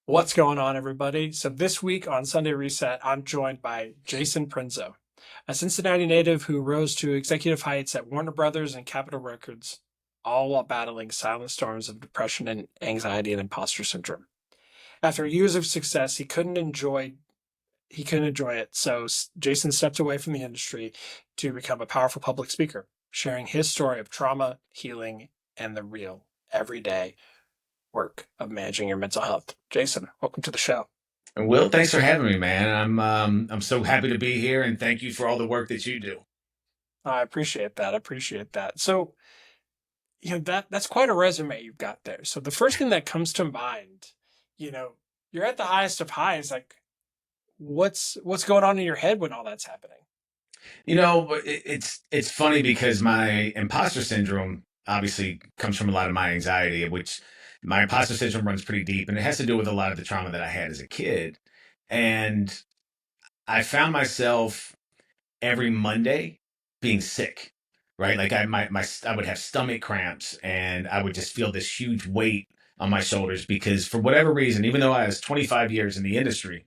What's going on, everybody? So, this week on Sunday Reset, I'm joined by Jason Prinzo, a Cincinnati native who rose to executive heights at Warner Brothers and Capitol Records, all while battling silent storms of depression and anxiety and imposter syndrome. After years of success, he couldn't enjoy it. So, Jason stepped away from the industry to become a powerful public speaker, sharing his story of trauma, healing, and the real, everyday work of managing your mental health. Jason, welcome to the show. Will, thanks for having me, man. I'm so happy to be here, and thank you for all the work that you do. I appreciate that. I appreciate that. So, that's quite a resume you've got there. So the first thing that comes to mind, you know, you're at the highest of highs. Like, what's going on in your head when all that's happening? It's funny because my imposter syndrome obviously comes from a lot of my anxiety, which my imposter syndrome runs pretty deep, and it has to do with a lot of the trauma that I had as a kid. And I found myself every Monday being sick, right? Like I would have stomach cramps, and I would just feel this huge weight on my shoulders because for whatever reason, even though I was 25 years in the industry,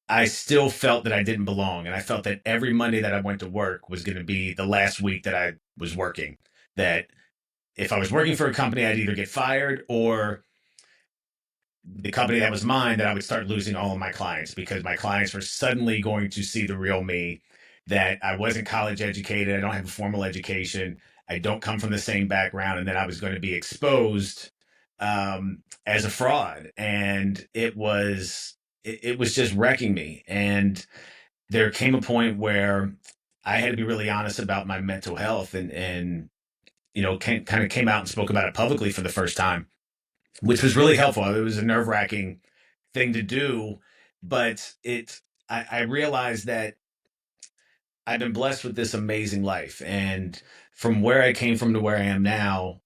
I still felt that I didn't belong. And I felt that every Monday that I went to work was going to be the last week that I was working. That if I was working for a company, I'd either get fired or the company that was mine, that I would start losing all of my clients because my clients were suddenly going to see the real me, that I wasn't college educated. I don't have a formal education. I don't come from the same background. And then I was going to be exposed as a fraud. And it was just wrecking me. And there came a point where I had to be really honest about my mental health and kind of came out and spoke about it publicly for the first time, which was really helpful. It was a nerve wracking thing to do, but I realized that I've been blessed with this amazing life, and from where I came from to where I am now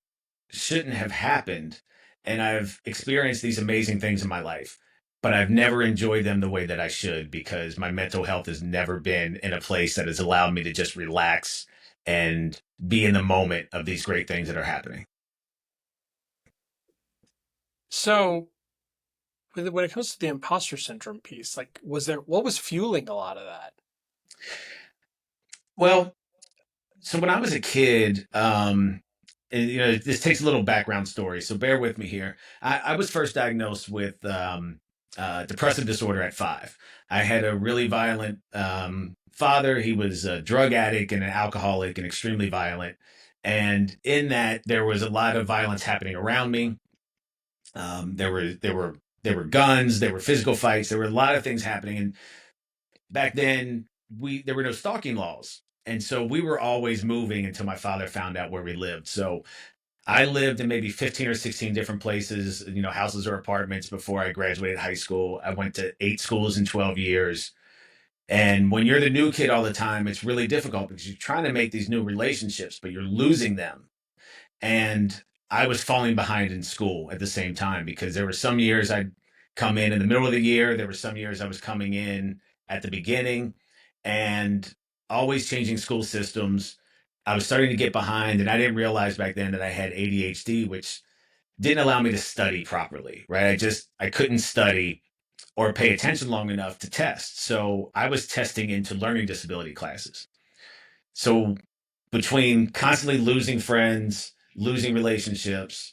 shouldn't have happened. And I've experienced these amazing things in my life, but I've never enjoyed them the way that I should because my mental health has never been in a place that has allowed me to just relax and be in the moment of these great things that are happening. So, when it comes to the imposter syndrome piece, like, what was fueling a lot of that? Well, so when I was a kid, and, this takes a little background story, so bear with me here. I was first diagnosed with depressive disorder at 5. I had a really violent father. He was a drug addict and an alcoholic and extremely violent. And in that, there was a lot of violence happening around me. There were guns, there were physical fights, there were a lot of things happening. And back then, there were no stalking laws. And so we were always moving until my father found out where we lived. So I lived in maybe 15 or 16 different places, houses or apartments before I graduated high school. I went to 8 schools in 12 years. And when you're the new kid all the time, it's really difficult because you're trying to make these new relationships, but you're losing them. And I was falling behind in school at the same time because there were some years I'd come in the middle of the year. There were some years I was coming in at the beginning, and always changing school systems. I was starting to get behind, and I didn't realize back then that I had ADHD, which didn't allow me to study properly, right? I couldn't study or pay attention long enough to test. So I was testing into learning disability classes. So between constantly losing friends, losing relationships,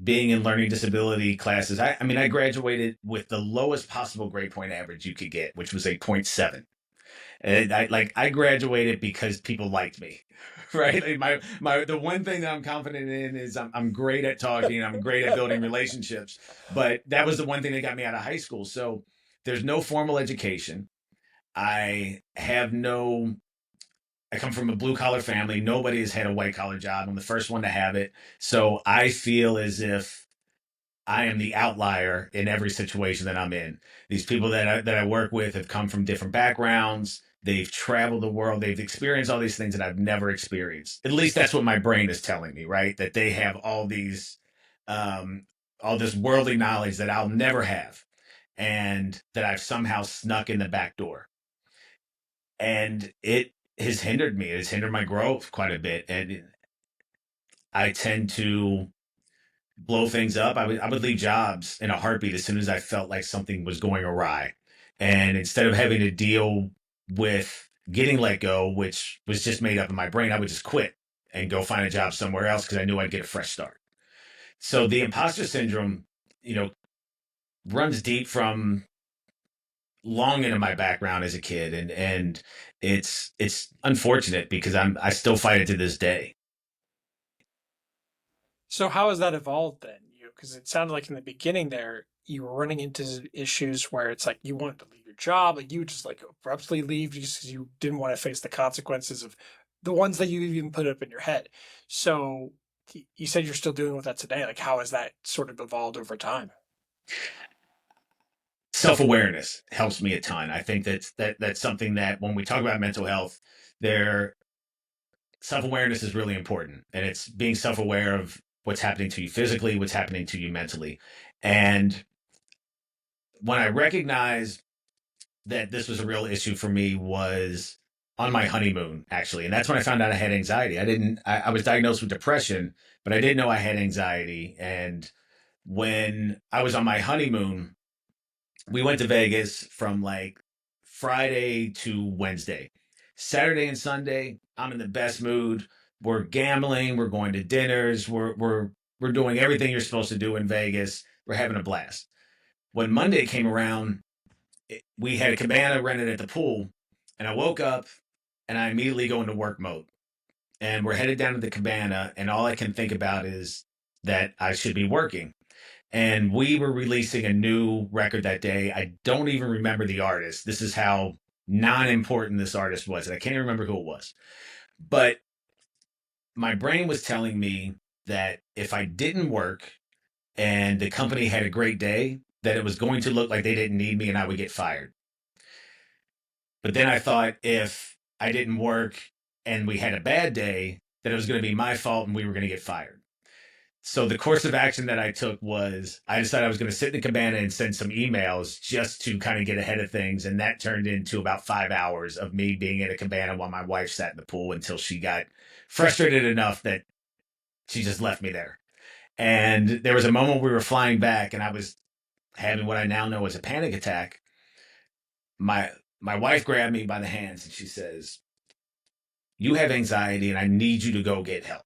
being in learning disability classes, I mean, I graduated with the lowest possible grade point average you could get, which was a point 0.7. And I graduated because people liked me, right? Like the one thing that I'm confident in is I'm great at talking, I'm great at building relationships, but that was the one thing that got me out of high school. So there's no formal education. I have no. I come from a blue collar family. Nobody has had a white collar job. I'm the first one to have it. So I feel as if I am the outlier in every situation that I'm in. These people that I work with have come from different backgrounds. They've traveled the world. They've experienced all these things that I've never experienced. At least that's what my brain is telling me, right? That they have um, all this worldly knowledge that I'll never have, and that I've somehow snuck in the back door. And it has hindered me. It has hindered my growth quite a bit. And I tend to blow things up. I would leave jobs in a heartbeat as soon as I felt like something was going awry. And instead of having to deal with getting let go, which was just made up in my brain, I would just quit and go find a job somewhere else because I knew I'd get a fresh start. So the imposter syndrome, you know, runs deep from long into my background as a kid, and it's unfortunate because I still fight it to this day. So how has that evolved then? You because it sounded like in the beginning there you were running into issues where it's like you wanted to leave your job, like you would just like abruptly leave just because you didn't want to face the consequences of the ones that you even put up in your head. So you said you're still dealing with that today. Like how has that sort of evolved over time? Self-awareness helps me a ton. I think that's something that when we talk about mental health, there self-awareness is really important, and it's being self-aware of what's happening to you physically, what's happening to you mentally. And when I recognized that this was a real issue for me was on my honeymoon, actually. And that's when I found out I had anxiety. I was diagnosed with depression, but I didn't know I had anxiety. And when I was on my honeymoon, we went to Vegas from like Friday to Wednesday. Saturday and Sunday, I'm in the best mood. We're gambling, we're going to dinners, we're doing everything you're supposed to do in Vegas. We're having a blast. When Monday came around, we had a cabana rented at the pool, and I woke up and I immediately go into work mode. And we're headed down to the cabana, and all I can think about is that I should be working. And we were releasing a new record that day. I don't even remember the artist. This is how non important this artist was. And I can't even remember who it was. But my brain was telling me that if I didn't work and the company had a great day, that it was going to look like they didn't need me and I would get fired. But then I thought if I didn't work and we had a bad day, that it was going to be my fault and we were going to get fired. So the course of action that I took was I decided I was going to sit in the cabana and send some emails just to kind of get ahead of things. And that turned into about 5 hours of me being in a cabana while my wife sat in the pool until she got frustrated enough that she just left me there. And there was a moment we were flying back and I was having what I now know as a panic attack. My wife grabbed me by the hands and she says, "You have anxiety and I need you to go get help."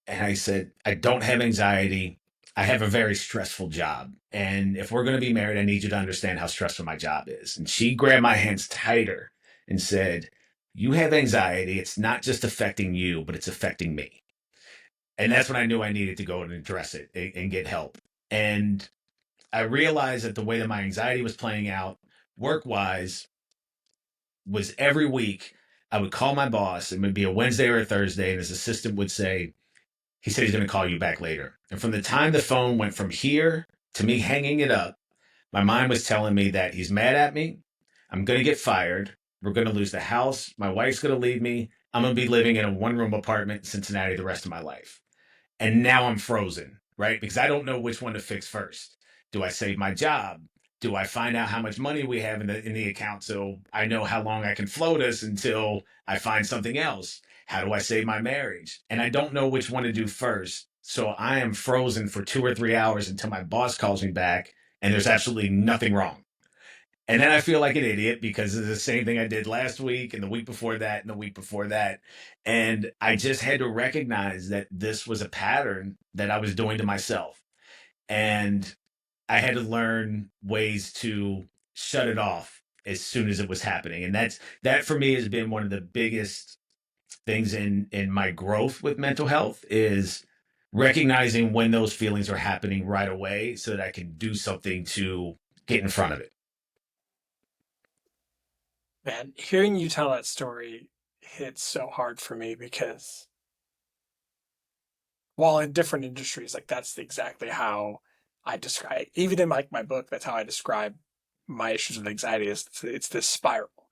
And I said, "I don't have anxiety. I have a very stressful job. And if we're going to be married, I need you to understand how stressful my job is." And she grabbed my hands tighter and said, "You have anxiety. It's not just affecting you, but it's affecting me." And that's when I knew I needed to go and address it and get help. And I realized that the way that my anxiety was playing out work wise was every week I would call my boss. It would be a Wednesday or a Thursday, and his assistant would say, he said he's going to call you back later. And from the time the phone went from here to me hanging it up, my mind was telling me that he's mad at me. I'm going to get fired. We're going to lose the house. My wife's going to leave me. I'm going to be living in a one-room apartment in Cincinnati the rest of my life. And now I'm frozen, right? Because I don't know which one to fix first. Do I save my job? Do I find out how much money we have in the account so I know how long I can float us until I find something else? How do I save my marriage? And I don't know which one to do first. So I am frozen for 2 or 3 hours until my boss calls me back and there's absolutely nothing wrong. And then I feel like an idiot because it's the same thing I did last week and the week before that and the week before that. And I just had to recognize that this was a pattern that I was doing to myself. And I had to learn ways to shut it off as soon as it was happening. And that for me has been one of the biggest things in my growth with mental health is recognizing when those feelings are happening right away so that I can do something to get in front of it. Man, hearing you tell that story hits so hard for me because while in different industries, like that's exactly how I describe, even in like my book, that's how I describe my issues with anxiety. Is it's this spiral.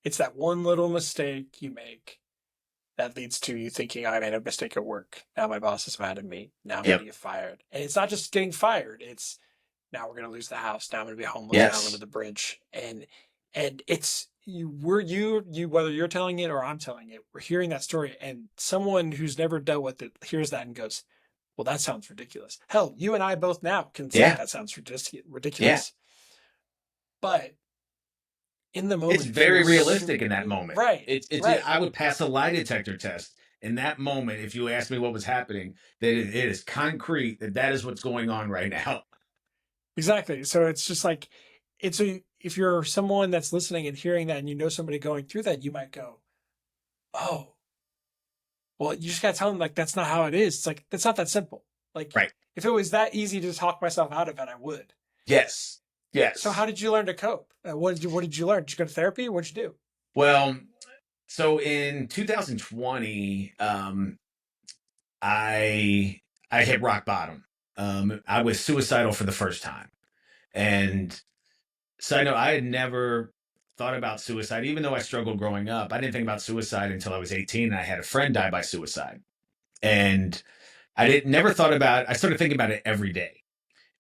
It's that one little mistake you make that leads to you thinking, I made a mistake at work. Now my boss is mad at me. Now I'm going to Yep. get fired. And it's not just getting fired. It's now we're going to lose the house. Now I'm going to be homeless. Now I'm under Yes. the bridge. And it's you whether you're telling it or I'm telling it, we're hearing that story, and someone who's never dealt with it hears that and goes, well, that sounds ridiculous. Hell, you and I both now can say Yeah. that sounds Yeah. ridiculous. But in the It's moment, it very feels realistic in that moment. right, It's right. I would pass a lie detector test in that moment if you asked me what was happening. That it is concrete that is what's going on right now. Exactly. So it's just like, if you're someone that's listening and hearing that and you know somebody going through that, you might go, oh, well, you just got to tell them, like, that's not how it is. It's like, that's not that simple. Like, Right. if it was that easy to talk myself out of it, I would. Yes. So Yes. how did you learn to cope? What did you learn? Did you go to therapy? What'd you do? Well, so in 2020, I I hit rock bottom. I was suicidal for the first time, and so I know I had never thought about suicide, even though I struggled growing up. I didn't think about suicide until I was 18, and I had a friend die by suicide, and I didn't never thought about. I started thinking about it every day,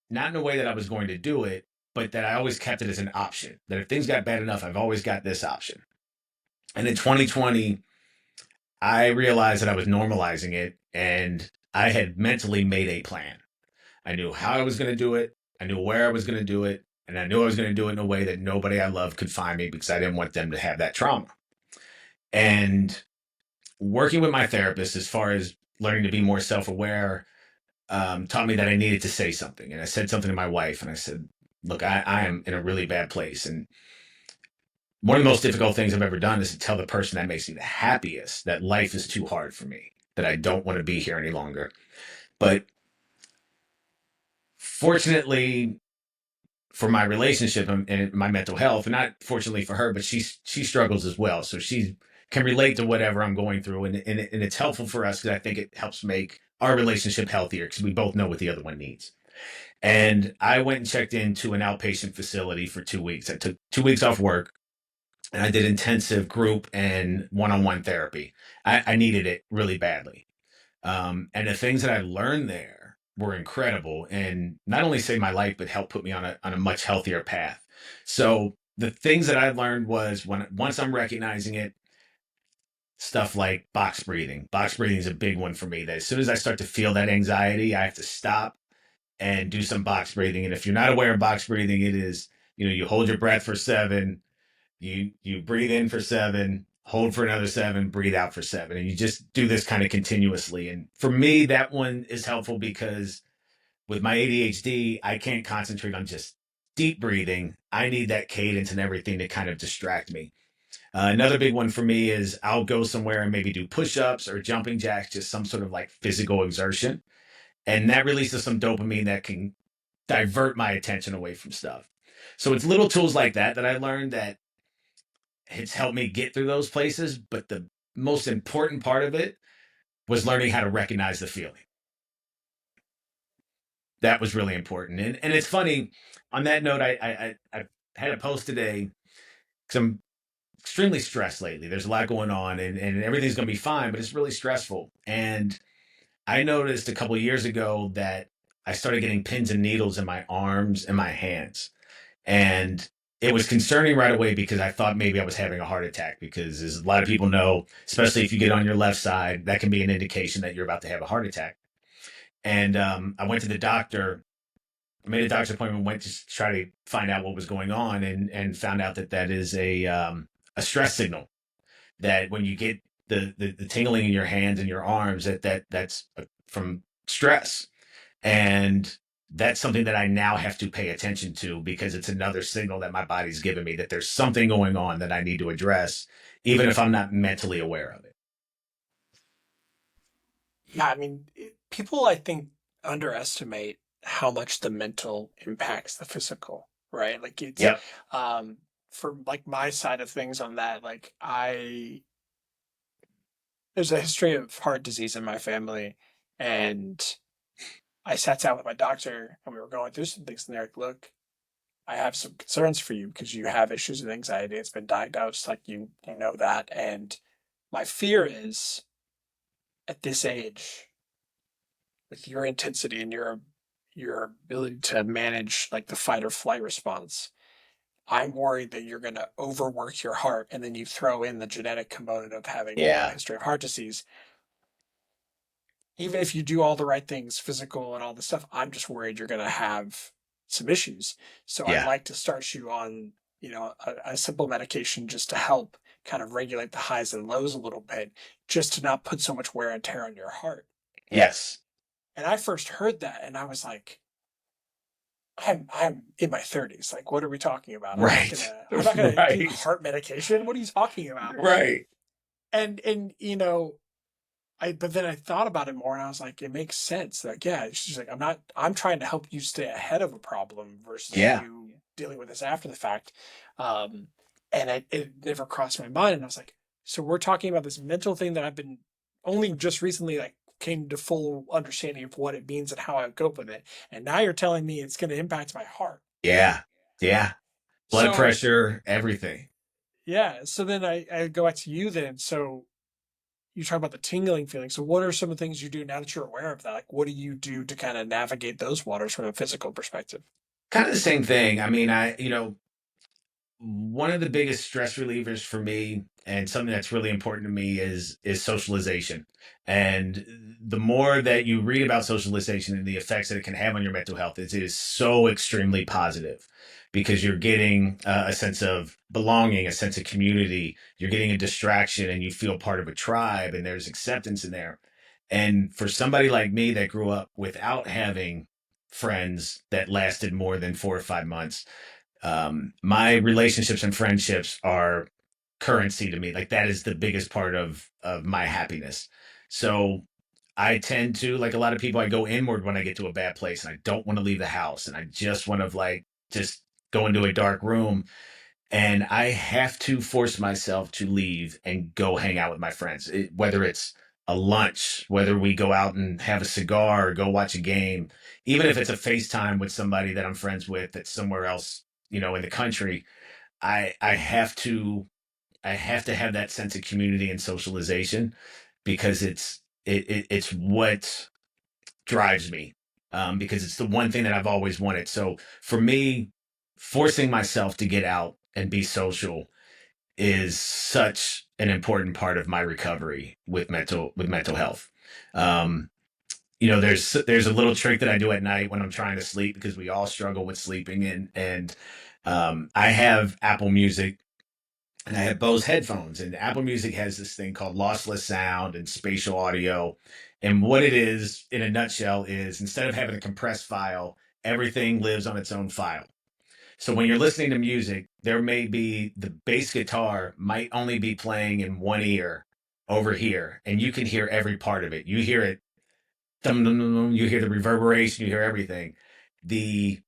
not in a way that I was going to do it, but that I always kept it as an option. That if things got bad enough, I've always got this option. And in 2020, I realized that I was normalizing it, and I had mentally made a plan. I knew how I was going to do it. I knew where I was going to do it. And I knew I was going to do it in a way that nobody I loved could find me because I didn't want them to have that trauma. And working with my therapist, as far as learning to be more self aware, taught me that I needed to say something. And I said something to my wife, and I said, look, I am in a really bad place. And one of the most difficult things I've ever done is to tell the person that makes me the happiest that life is too hard for me, that I don't want to be here any longer. But fortunately, for my relationship and my mental health, and not fortunately for her, but she struggles as well. So she can relate to whatever I'm going through, and it's helpful for us because I think it helps make our relationship healthier because we both know what the other one needs. And I went and checked into an outpatient facility for 2 weeks. I took 2 weeks off work, and I did intensive group and one-on-one therapy. I needed it really badly. And the things that I learned there were incredible and not only saved my life, but helped put me on a much healthier path. So the things that I learned was once I'm recognizing it, stuff like box breathing. Box breathing is a big one for me. That as soon as I start to feel that anxiety, I have to stop and do some box breathing. And if you're not aware of box breathing, it is, you hold your breath for 7, you breathe in for 7, hold for another 7, breathe out for 7, and you just do this kind of continuously. And for me, that one is helpful because with my ADHD, I can't concentrate on just deep breathing. I need that cadence and everything to kind of distract me. Another big one for me is I'll go somewhere and maybe do push-ups or jumping jacks, just some sort of like physical exertion, and that releases some dopamine that can divert my attention away from stuff. So it's little tools like that I learned that it's helped me get through those places. But the most important part of it was learning how to recognize the feeling. That was really important. And it's funny, on that note, I had a post today because I'm extremely stressed lately. There's a lot going on, and everything's going to be fine, but it's really stressful. And I noticed a couple of years ago that I started getting pins and needles in my arms and my hands. And it was concerning right away because I thought maybe I was having a heart attack because, as a lot of people know, especially if you get on your left side, that can be an indication that you're about to have a heart attack. And I went to the doctor, made a doctor's appointment, went to try to find out what was going on, and found out that that is a stress signal. That when you get the tingling in your hands and your arms, that's from stress. And that's something that I now have to pay attention to because it's another signal that my body's giving me that there's something going on that I need to address, even if I'm not mentally aware of it. Yeah, I mean, people, I think, underestimate how much the mental impacts the physical, right? Like it's, Yep. um, for like my side of things on that, like there's a history of heart disease in my family, and I sat down with my doctor and we were going through some things, and they're like, look, I have some concerns for you because you have issues with anxiety. It's been diagnosed, like you know that. And my fear is at this age, with your intensity and your ability to manage like the fight or flight response, I'm worried that you're going to overwork your heart, and then you throw in the genetic component of having a Yeah. history of heart disease. even if you do all the right things, physical and all this stuff, I'm just worried you're going to have some issues. So I'd Yeah. like to start you on, a simple medication just to help kind of regulate the highs and lows a little bit, just to not put so much wear and tear on your heart. Yes. And I first heard that and I was like, I'm in my 30s. Like, what are we talking about? Right. I'm not gonna do Right. heart medication. What are you talking about? Right. And but then I thought about it more and I was like, it makes sense. Like, yeah, she's like, I'm trying to help you stay ahead of a problem versus Yeah. you dealing with this after the fact. Um, and it never crossed my mind. And I was like, so we're talking about this mental thing that I've been only just recently like came to full understanding of what it means and how I cope with it. And now you're telling me it's going to impact my heart. Yeah. Yeah. Blood So pressure, everything. yeah, so then I go back to you then. So you talk about the tingling feeling. So what are some of the things you do now that you're aware of that? Like what do you do to kind of navigate those waters from a physical perspective? Kind of the same thing. I mean, one of the biggest stress relievers for me and something that's really important to me is socialization. And the more that you read about socialization and the effects that it can have on your mental health, it is so extremely positive because you're getting a sense of belonging, a sense of community. You're getting a distraction and you feel part of a tribe and there's acceptance in there. And for somebody like me that grew up without having friends that lasted more than 4 or 5 months, my relationships and friendships are currency to me. Like that is the biggest part of my happiness. So I tend to, like a lot of people, I go inward when I get to a bad place and I don't want to leave the house and I just want to like just go into a dark room, and I have to force myself to leave and go hang out with my friends. Whether it's a lunch, whether we go out and have a cigar or go watch a game, even if it's a FaceTime with somebody that I'm friends with that's somewhere else, in the country, I have to have that sense of community and socialization because it's what drives me. Because it's the one thing that I've always wanted. So for me, forcing myself to get out and be social is such an important part of my recovery with mental health. Um, there's a little trick that I do at night when I'm trying to sleep because we all struggle with sleeping, and I have Apple Music and I have Bose headphones, and Apple Music has this thing called lossless sound and spatial audio. And what it is in a nutshell is instead of having a compressed file, everything lives on its own file. So when you're listening to music, there may be the bass guitar might only be playing in one ear over here, and you can hear every part of it. You hear it, dum, dum, dum, dum, you hear the reverberation, you hear everything. The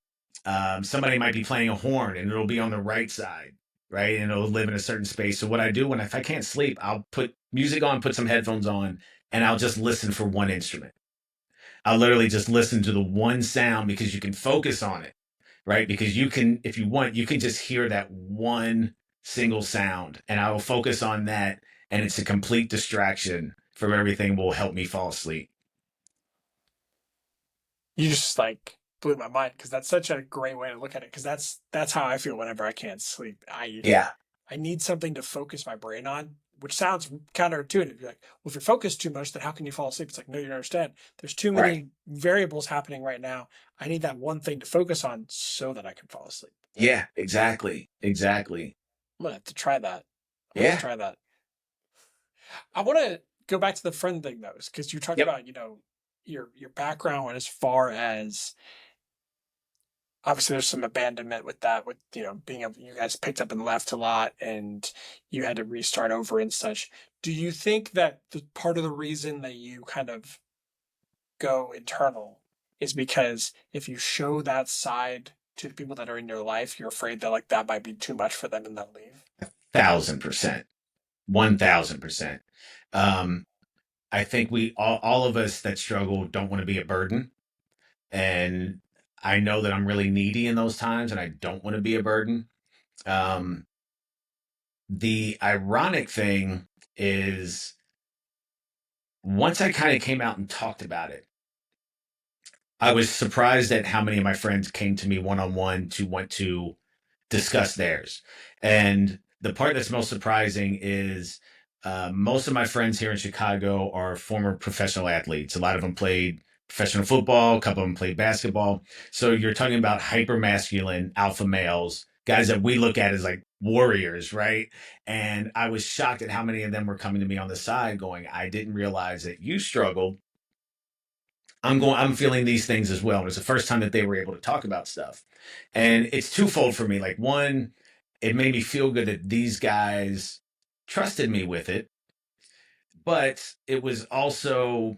Somebody might be playing a horn, and it'll be on the right side, right, and it'll live in a certain space. So what I do if I can't sleep, I'll put music on, put some headphones on, and I'll just listen for one instrument. I'll literally just listen to the one sound because you can focus on it, right? Because you can, if you want, you can just hear that one single sound, and I will focus on that, and it's a complete distraction from everything. Will help me fall asleep. You just like blew my mind because that's such a great way to look at it because that's how I feel whenever I can't sleep. Yeah, I need something to focus my brain on, which sounds counterintuitive. You're like, well, if you're focused too much, then how can you fall asleep? It's like, no, you don't understand. There's too right. many variables happening right now. I need that one thing to focus on so that I can fall asleep. Yeah, exactly, exactly. I'm gonna have to try that. I'm gonna have to Yeah. try that. I want to go back to the friend thing though, because you talked Yep. about your background as far as obviously there's some abandonment with that, with being able you guys picked up and left a lot, and you had to restart over and such. Do you think that the part of the reason that you kind of go internal is because if you show that side to the people that are in your life, you're afraid that like that might be too much for them and they'll leave? 1,000%. 1,000%. Um, I think all of us that struggle don't want to be a burden. And I know that I'm really needy in those times and I don't want to be a burden. Um, the ironic thing is once I kind of came out and talked about it, I was surprised at how many of my friends came to me one on one to want to discuss theirs. And the part that's most surprising is Most of my friends here in Chicago are former professional athletes. A lot of them played professional football, a couple of them played basketball. So you're talking about hyper masculine alpha males, guys that we look at as like warriors, right? And I was shocked at how many of them were coming to me on the side going, I didn't realize that you struggled. I'm feeling these things as well. And it's the first time that they were able to talk about stuff. And it's twofold for me. Like, one, it made me feel good that these guys trusted me with it, but it was also,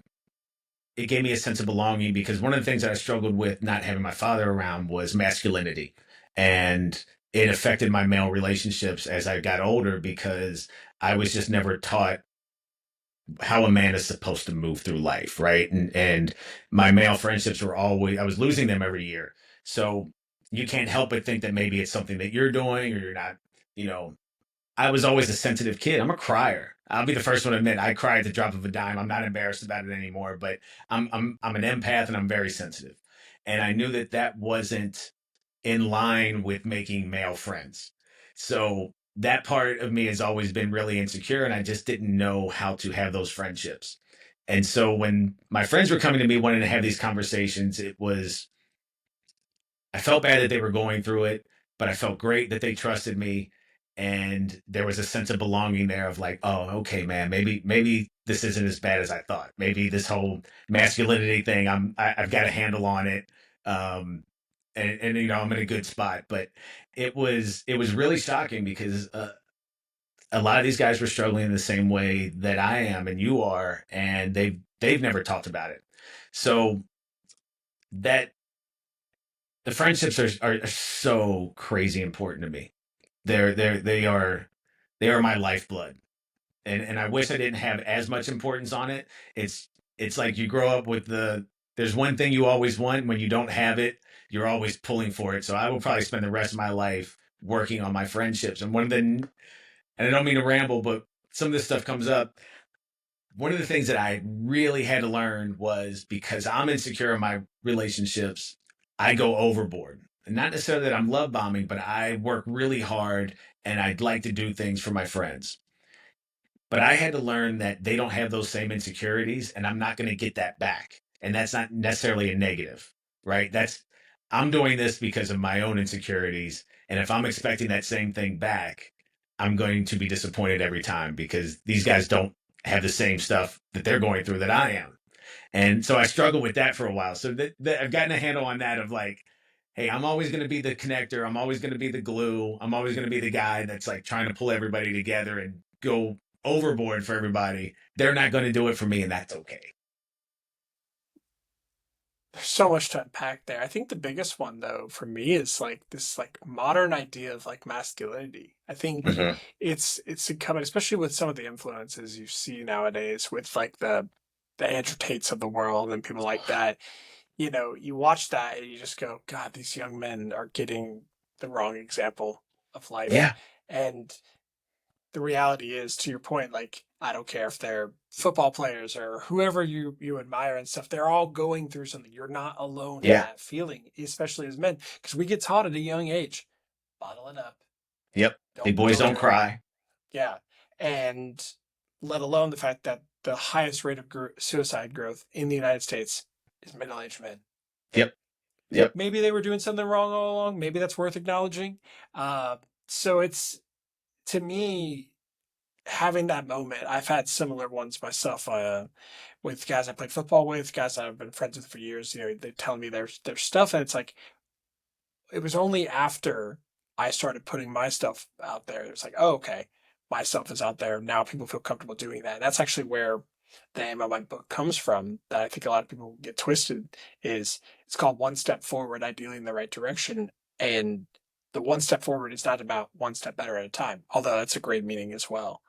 it gave me a sense of belonging because one of the things that I struggled with not having my father around was masculinity. And it affected my male relationships as I got older because I was just never taught how a man is supposed to move through life, right? And my male friendships were always, I was losing them every year. So you can't help but think that maybe it's something that you're doing or you're not, you know. I was always a sensitive kid. I'm a crier. I'll be the first one to admit I cry at the drop of a dime. I'm not embarrassed about it anymore, but I'm an empath and I'm very sensitive. And I knew that that wasn't in line with making male friends. So that part of me has always been really insecure and I just didn't know how to have those friendships. And so when my friends were coming to me wanting to have these conversations, it was, I felt bad that they were going through it, but I felt great that they trusted me. And there was a sense of belonging there of like, oh, okay, man, maybe this isn't as bad as I thought. Maybe this whole masculinity thing, I've got a handle on it. Um, and you know, I'm in a good spot, but it was really shocking because a lot of these guys were struggling in the same way that I am and you are, and they've never talked about it. So that the friendships are so crazy important to me. They are my lifeblood, and I wish I didn't have as much importance on it. It's like you grow up with there's one thing you always want. When you don't have it, you're always pulling for it. So I will probably spend the rest of my life working on my friendships. And and I don't mean to ramble, but some of this stuff comes up. One of the things that I really had to learn was because I'm insecure in my relationships, I go overboard. And not necessarily that I'm love bombing, but I work really hard and I'd like to do things for my friends. But I had to learn that they don't have those same insecurities and I'm not going to get that back. And that's not necessarily a negative, right? I'm doing this because of my own insecurities. And if I'm expecting that same thing back, I'm going to be disappointed every time because these guys don't have the same stuff that they're going through that I am. And so I struggled with that for a while. So I've gotten a handle on that of like, hey, I'm always going to be the connector. I'm always going to be the glue. I'm always going to be the guy that's like trying to pull everybody together and go overboard for everybody. They're not going to do it for me, and that's okay. There's so much to unpack there. I think the biggest one though for me is like this like modern idea of like masculinity. I think Mhm. it's coming, especially with some of the influences you see nowadays with like the Andrew Tates of the world and people like that. You know, you watch that and you just go, God, these young men are getting the wrong example of life. Yeah. And the reality is, to your point, like I don't care if they're football players or whoever you admire and stuff, they're all going through something. You're not alone in Yeah. that feeling, especially as men, because we get taught at a young age, bottle it up, Yep. Big boys don't don't show it. cry. Yeah, and let alone the fact that the highest rate of suicide growth in the United States is middle-aged men. Yep. Yep. Maybe they were doing something wrong all along. Maybe that's worth acknowledging. So it's, to me, having that moment. I've had similar ones myself with guys I played football with, guys I've been friends with for years. You know, they tell me their stuff, and it's like it was only after I started putting my stuff out there. It was like, oh, okay, my stuff is out there now. People feel comfortable doing that. And that's actually where the name of my book comes from. That I think a lot of people get twisted. Is it's called One Step Forward, Ideally in the Right Direction, and the one step forward is not about one step better at a time, although that's a great meaning as well.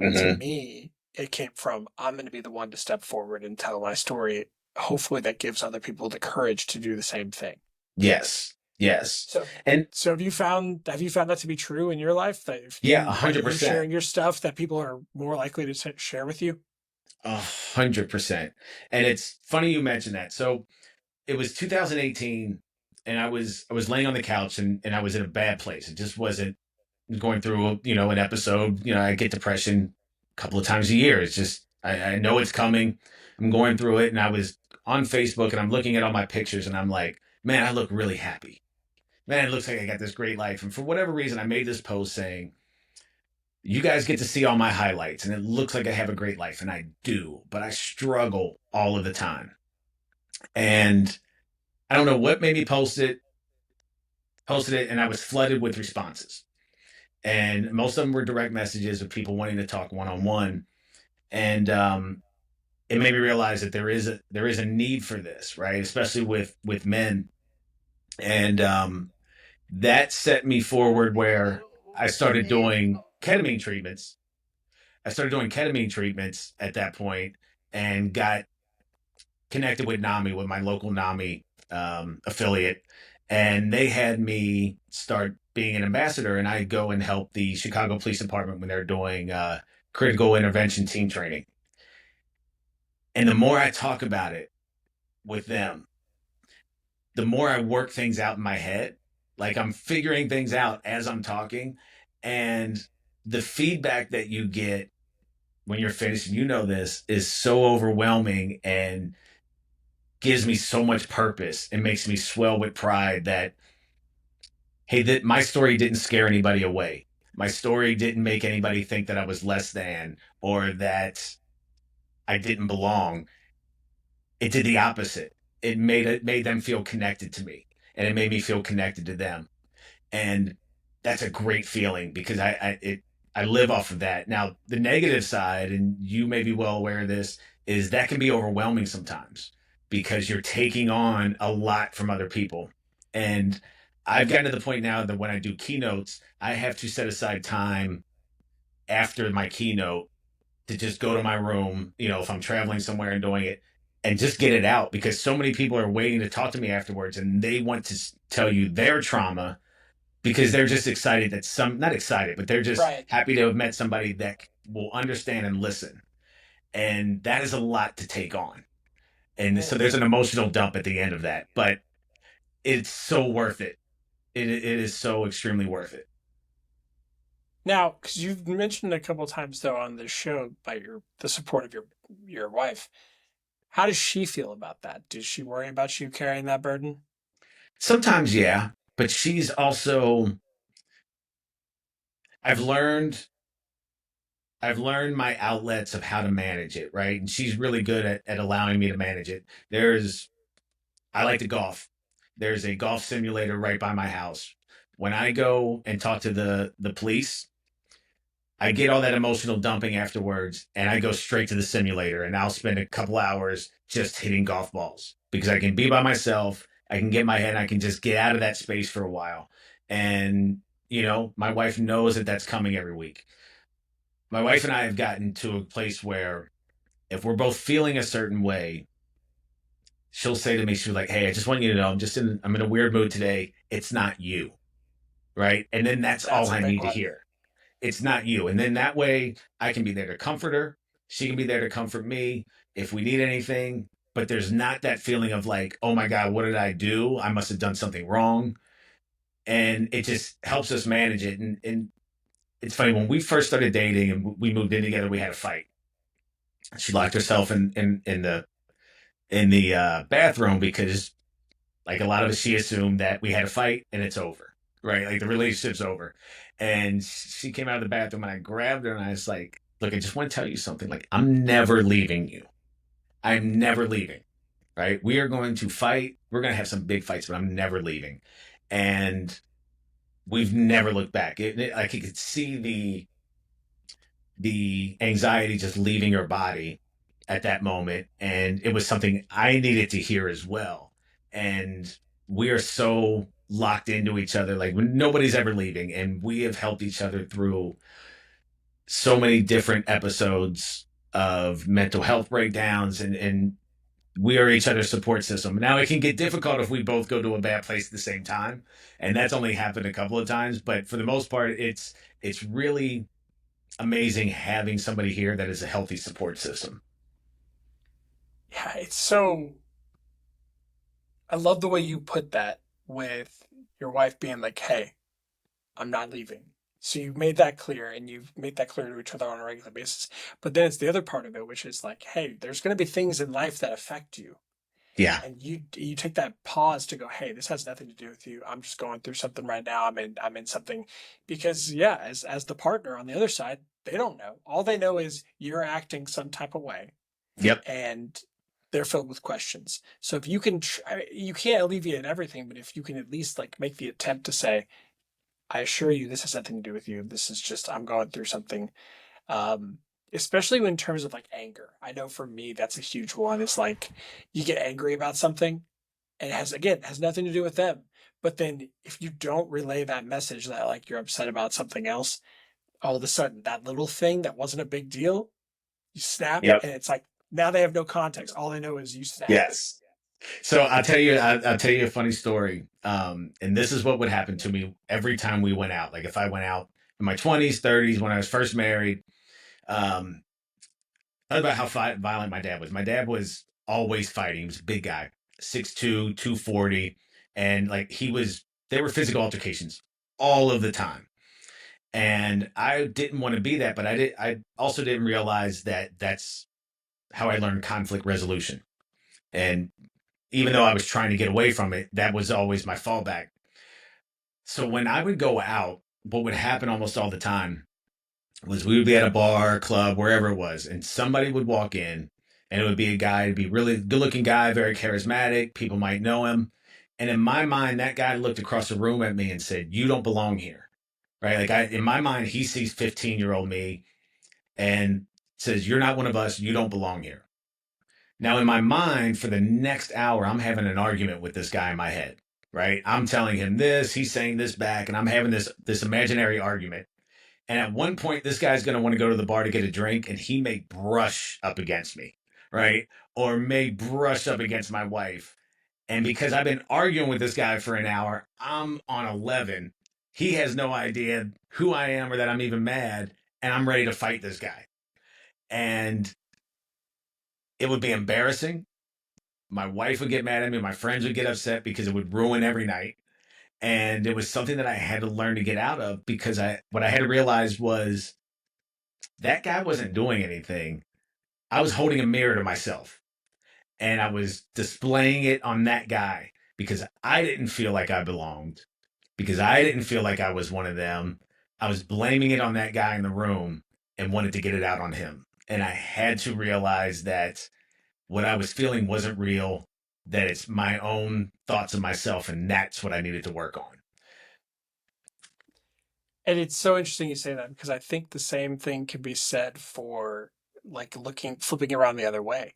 To Hmm. me, it came from I'm going to be the one to step forward and tell my story. Hopefully, that gives other people the courage to do the same thing. Yes. Yes. So, And so have you found that to be true in your life? That if yeah, a you by hundred you percent. sharing your stuff, that people are more likely to share with you? 100%. And it's funny you mentioned that. So it was 2018 and I was laying on the couch and I was in a bad place. It just wasn't going through, an episode, I get depression couple of times a year. It's just I know it's coming. I'm going through it, and I was on Facebook and I'm looking at all my pictures, and I'm like, man, I look really happy. Man, it looks like I got this great life. And for whatever reason, I made this post saying, you guys get to see all my highlights, and it looks like I have a great life, and I do, but I struggle all of the time. And I don't know what made me posted it, and I was flooded with responses. And most of them were direct messages of people wanting to talk one on one. And it made me realize that there is a need for this, right? Especially with men. And that set me forward where I started doing ketamine treatments. I started doing ketamine treatments at that point and got connected with NAMI, with my local NAMI affiliate. And they had me start being an ambassador, and I go and help the Chicago Police Department when they're doing critical intervention team training. And the more I talk about it with them, the more I work things out in my head. Like I'm figuring things out as I'm talking. And the feedback that you get when you're finished, and you know this, is so overwhelming and gives me so much purpose and makes me swell with pride that, hey, that my story didn't scare anybody away. My story didn't make anybody think that I was less than or that I didn't belong. It did the opposite. It made them feel connected to me, and it made me feel connected to them. And that's a great feeling because I live off of that. Now, the negative side, and you may be well aware of this, is that can be overwhelming sometimes because you're taking on a lot from other people. And I've gotten to the point now that when I do keynotes, I have to set aside time after my keynote to just go to my room, if I'm traveling somewhere and doing it, and just get it out because so many people are waiting to talk to me afterwards and they want to tell you their trauma because they're just excited that not excited, but they're just Right. happy to have met somebody that will understand and listen. And that is a lot to take on. And so there's an emotional dump at the end of that, but it's so worth it. It is so extremely worth it. Now, because you've mentioned a couple times though on this show by the support of your wife, how does she feel about that? Does she worry about you carrying that burden? Sometimes, yeah, but she's also, I've learned I've learned my outlets of how to manage it, right? And she's really good at allowing me to manage it. I like to golf. There's a golf simulator right by my house. When I go and talk to the police, I get all that emotional dumping afterwards and I go straight to the simulator and I'll spend a couple hours just hitting golf balls because I can be by myself. I can get my head, I can just get out of that space for a while. And, my wife knows that that's coming every week. My wife and I have gotten to a place where if we're both feeling a certain way, she'll say to me, she's like, hey, I just want you to know I'm in a weird mood today. It's not you. Right. And then that's all That's a I big need to one. hear. It's not you. And then that way I can be there to comfort her. She can be there to comfort me if we need anything. But there's not that feeling of like, oh my God, what did I do? I must have done something wrong. And it just helps us manage it. And it's funny, when we first started dating and we moved in together, we had a fight. She locked herself in the bathroom because, like a lot of us, she assumed that we had a fight and it's over, right? Like the relationship's over. And she came out of the bathroom and I grabbed her and I was like, look, I just want to tell you something. Like, I'm never leaving you. I'm never leaving, right? We are going to fight. We're going to have some big fights, but I'm never leaving. And we've never looked back. I could see the anxiety just leaving her body at that moment. And it was something I needed to hear as well. And we are so locked into each other, like when nobody's ever leaving. And we have helped each other through so many different episodes of mental health breakdowns and we are each other's support system. Now it can get difficult if we both go to a bad place at the same time. And that's only happened a couple of times. But for the most part, it's really amazing having somebody here that is a healthy support system. Yeah, it's so. I love the way you put that with your wife being like, "Hey, I'm not leaving. So you made that clear and you've made that clear to each other on a regular basis. But then it's the other part of it, which is like, hey, there's going to be things in life that affect you. Yeah. And you take that pause to go, hey, this has nothing to do with you. I'm just going through something right now. I'm in something because yeah, as the partner on the other side, they don't know. All they know is you're acting some type of way Yep. and they're filled with questions. So if you can try, you can't alleviate everything, but if you can at least like make the attempt to say, I assure you, this has nothing to do with you. This is just I'm going through something. Um, Especially in terms of like anger. I know for me that's a huge one. It's like you get angry about something, and it has nothing to do with them. But then if you don't relay that message that like you're upset about something else, all of a sudden that little thing that wasn't a big deal, you snap, Yep. and it's like now they have no context. All they know is you snapped. Yes. So I'll tell you a funny story. And this is what would happen to me every time we went out. Like if I went out in my 20s, 30s, when I was first married, um, about how violent my dad was. My dad was always fighting. He was a big guy, 6'2", 240. And like they were physical altercations all of the time. And I didn't want to be that, but I also didn't realize that that's how I learned conflict resolution. And even though I was trying to get away from it, that was always my fallback. So when I would go out, what would happen almost all the time was we would be at a bar, club, wherever it was, and somebody would walk in, and it would be a guy, it'd be a really good looking guy, very charismatic. People might know him. And in my mind, that guy looked across the room at me and said, "You don't belong here." Right? In my mind, he sees 15-year-old me and says, "You're not one of us. You don't belong here." Now, in my mind, for the next hour, I'm having an argument with this guy in my head, right? I'm telling him this, he's saying this back, and I'm having this imaginary argument. And at one point, this guy's going to want to go to the bar to get a drink, and he may brush up against me, right? Or may brush up against my wife. And because I've been arguing with this guy for an hour, I'm on 11. He has no idea who I am or that I'm even mad, and I'm ready to fight this guy. And it would be embarrassing. My wife would get mad at me. My friends would get upset because it would ruin every night. And it was something that I had to learn to get out of because what I had to realize was that guy wasn't doing anything. I was holding a mirror to myself and I was displaying it on that guy because I didn't feel like I belonged, because I didn't feel like I was one of them. I was blaming it on that guy in the room and wanted to get it out on him. And I had to realize that what I was feeling wasn't real, that it's my own thoughts of myself, and that's what I needed to work on. And it's so interesting you say that because I think the same thing can be said for like flipping around the other way,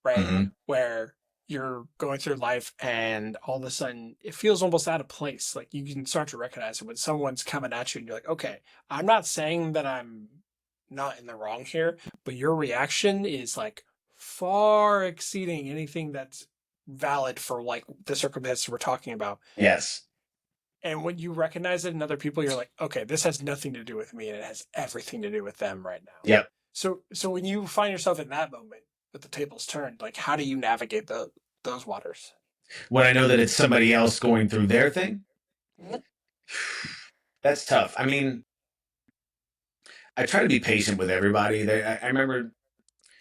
right? Mm-hmm. Where you're going through life and all of a sudden it feels almost out of place. Like you can start to recognize it when someone's coming at you and you're like, okay, I'm not saying that I'm not in the wrong here, but your reaction is like far exceeding anything that's valid for like the circumstances we're talking about. Yes. And when you recognize it in other people, you're like, okay, this has nothing to do with me and it has everything to do with them right now. Yep. So when you find yourself in that moment with the tables turned, like how do you navigate those waters? When I know that it's somebody else going through their thing, that's tough. I mean, I try to be patient with everybody. I remember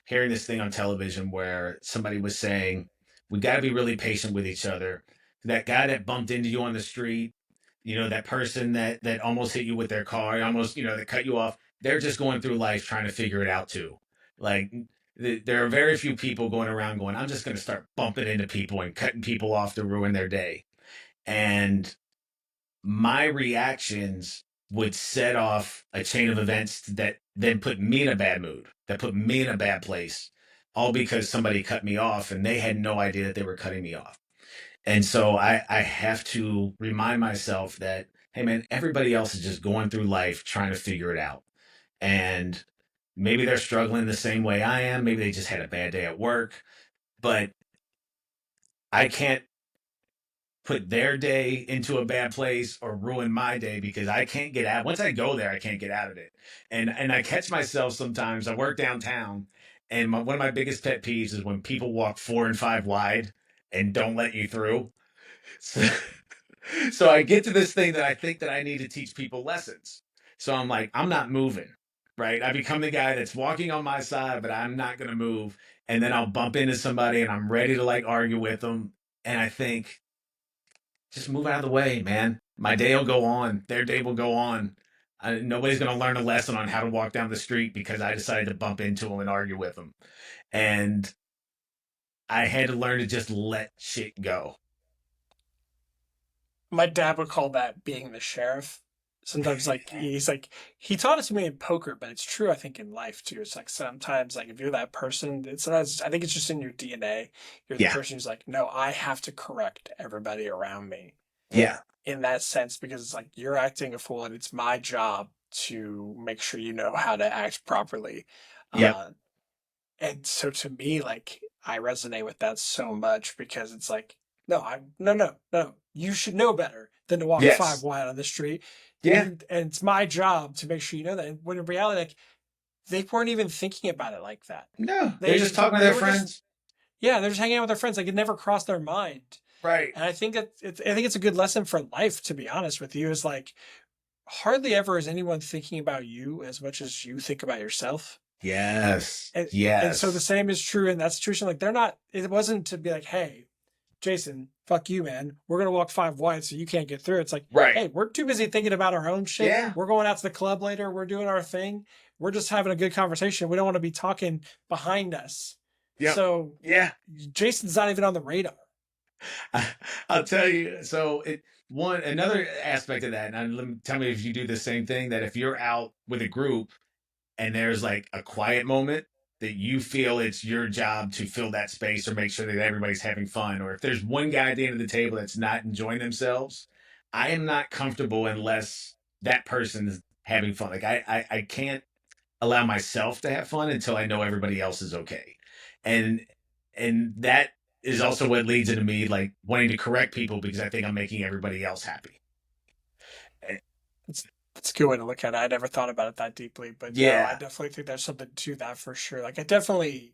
hearing this thing on television where somebody was saying, we got to be really patient with each other. That guy that bumped into you on the street, that person that almost hit you with their car, almost, that cut you off, they're just going through life trying to figure it out too. Like, there are very few people going around going, I'm just going to start bumping into people and cutting people off to ruin their day. And my reactions would set off a chain of events that then put me in a bad mood, that put me in a bad place, all because somebody cut me off and they had no idea that they were cutting me off. And so I have to remind myself that, hey, man, everybody else is just going through life trying to figure it out. And maybe they're struggling the same way I am. Maybe they just had a bad day at work, but I can't put their day into a bad place or ruin my day because I can't get out. Once I go there, I can't get out of it. And I catch myself sometimes. I work downtown, and one of my biggest pet peeves is when people walk 4 and 5 wide and don't let you through. So, so I get to this thing that I think that I need to teach people lessons. So I'm like, I'm not moving, right? I become the guy that's walking on my side, but I'm not going to move. And then I'll bump into somebody and I'm ready to like argue with them. And I think, just move out of the way, man. My day will go on. Their day will go on. Nobody's going to learn a lesson on how to walk down the street because I decided to bump into them and argue with them. And I had to learn to just let shit go. My dad would call that being the sheriff. Sometimes, like he taught it to me in poker, but it's true I think in life too. It's like sometimes like if you're that person, it's sometimes I think it's just in your DNA. You're the Yeah. person who's like, no, I have to correct everybody around me Yeah. in that sense because it's like you're acting a fool and it's my job to make sure you know how to act properly. Yep. Uh, and so to me, like I resonate with that so much because it's like, no. You should know better than to walk five Yes. wide on the street. Yeah. And it's my job to make sure you know that. And when in reality, like they weren't even thinking about it like that. No, they're just They talking to they their were just friends. yeah, they're just hanging out with their friends. Like it never crossed their mind. Right. And I think I think it's a good lesson for life, to be honest with you, is like hardly ever is anyone thinking about you as much as you think about yourself. Yes. And so the Yes. same is true in that situation. Like they're not, it wasn't to be like, hey, Jason, fuck you, man. We're gonna walk five wide so you can't get through. It's like, Right. hey, we're too busy thinking about our own shit. Yeah. We're going out to the club later. We're doing our thing. We're just having a good conversation. We don't want to be talking behind us. Yep. So Yeah. Jason's not even on the radar. I'll tell you. So another aspect of that, and tell me if you do the same thing. That if you're out with a group and there's like a quiet moment that you feel it's your job to fill that space or make sure that everybody's having fun, or if there's one guy at the end of the table that's not enjoying themselves, I am not comfortable unless that person is having fun. Like I can't allow myself to have fun until I know everybody else is okay. And that is also what leads into me like wanting to correct people because I think I'm making everybody else happy. It's it's a good way to look at it. I never thought about it that deeply, but no, I Yeah. definitely think there's something to that for sure. Like I definitely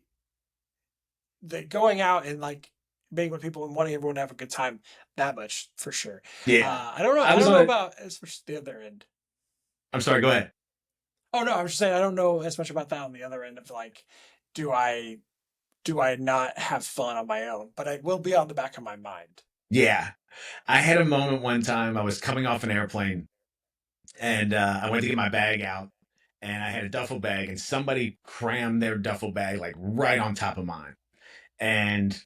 the going out and like being with people and wanting everyone to have a good time, that much for sure. Yeah. I don't know. I I was don't on know it. about as much the other end. I'm sorry, go ahead. Oh no, I was just saying I don't know as much about that on the other end of like, do I do I not have fun on my own? But I will be on the back of my mind. Yeah. I had a moment one time I was coming off an airplane and I went to get my bag out and I had a duffel bag and somebody crammed their duffel bag like right on top of mine. And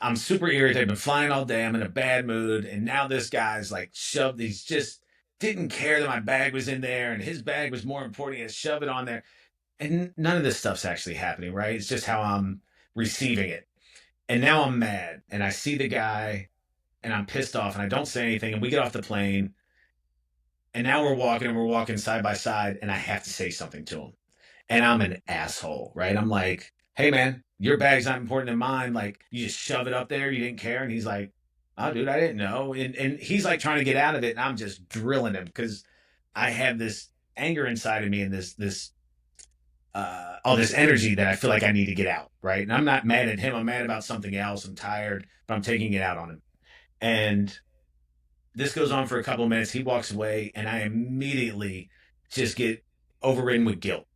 I'm super irritated. I've been flying all day. I'm in a bad mood. And now this guy's like shoved, he's just didn't care that my bag was in there and his bag was more important. He had shoved it on there. And none of this stuff's actually happening, right? It's just how I'm receiving it. And now I'm mad. And I see the guy and I'm pissed off and I don't say anything. And we get off the plane. And now we're walking side by side. And I have to say something to him. And I'm an asshole, right? I'm like, hey man, your bag's not important than mine. Like, you just shove it up there, you didn't care. And he's like, oh dude, I didn't know. And he's like trying to get out of it, and I'm just drilling him because I have this anger inside of me and this all this energy that I feel like I need to get out, right? And I'm not mad at him, I'm mad about something else. I'm tired, but I'm taking it out on him. And this goes on for a couple of minutes. He walks away, and I immediately just get overridden with guilt,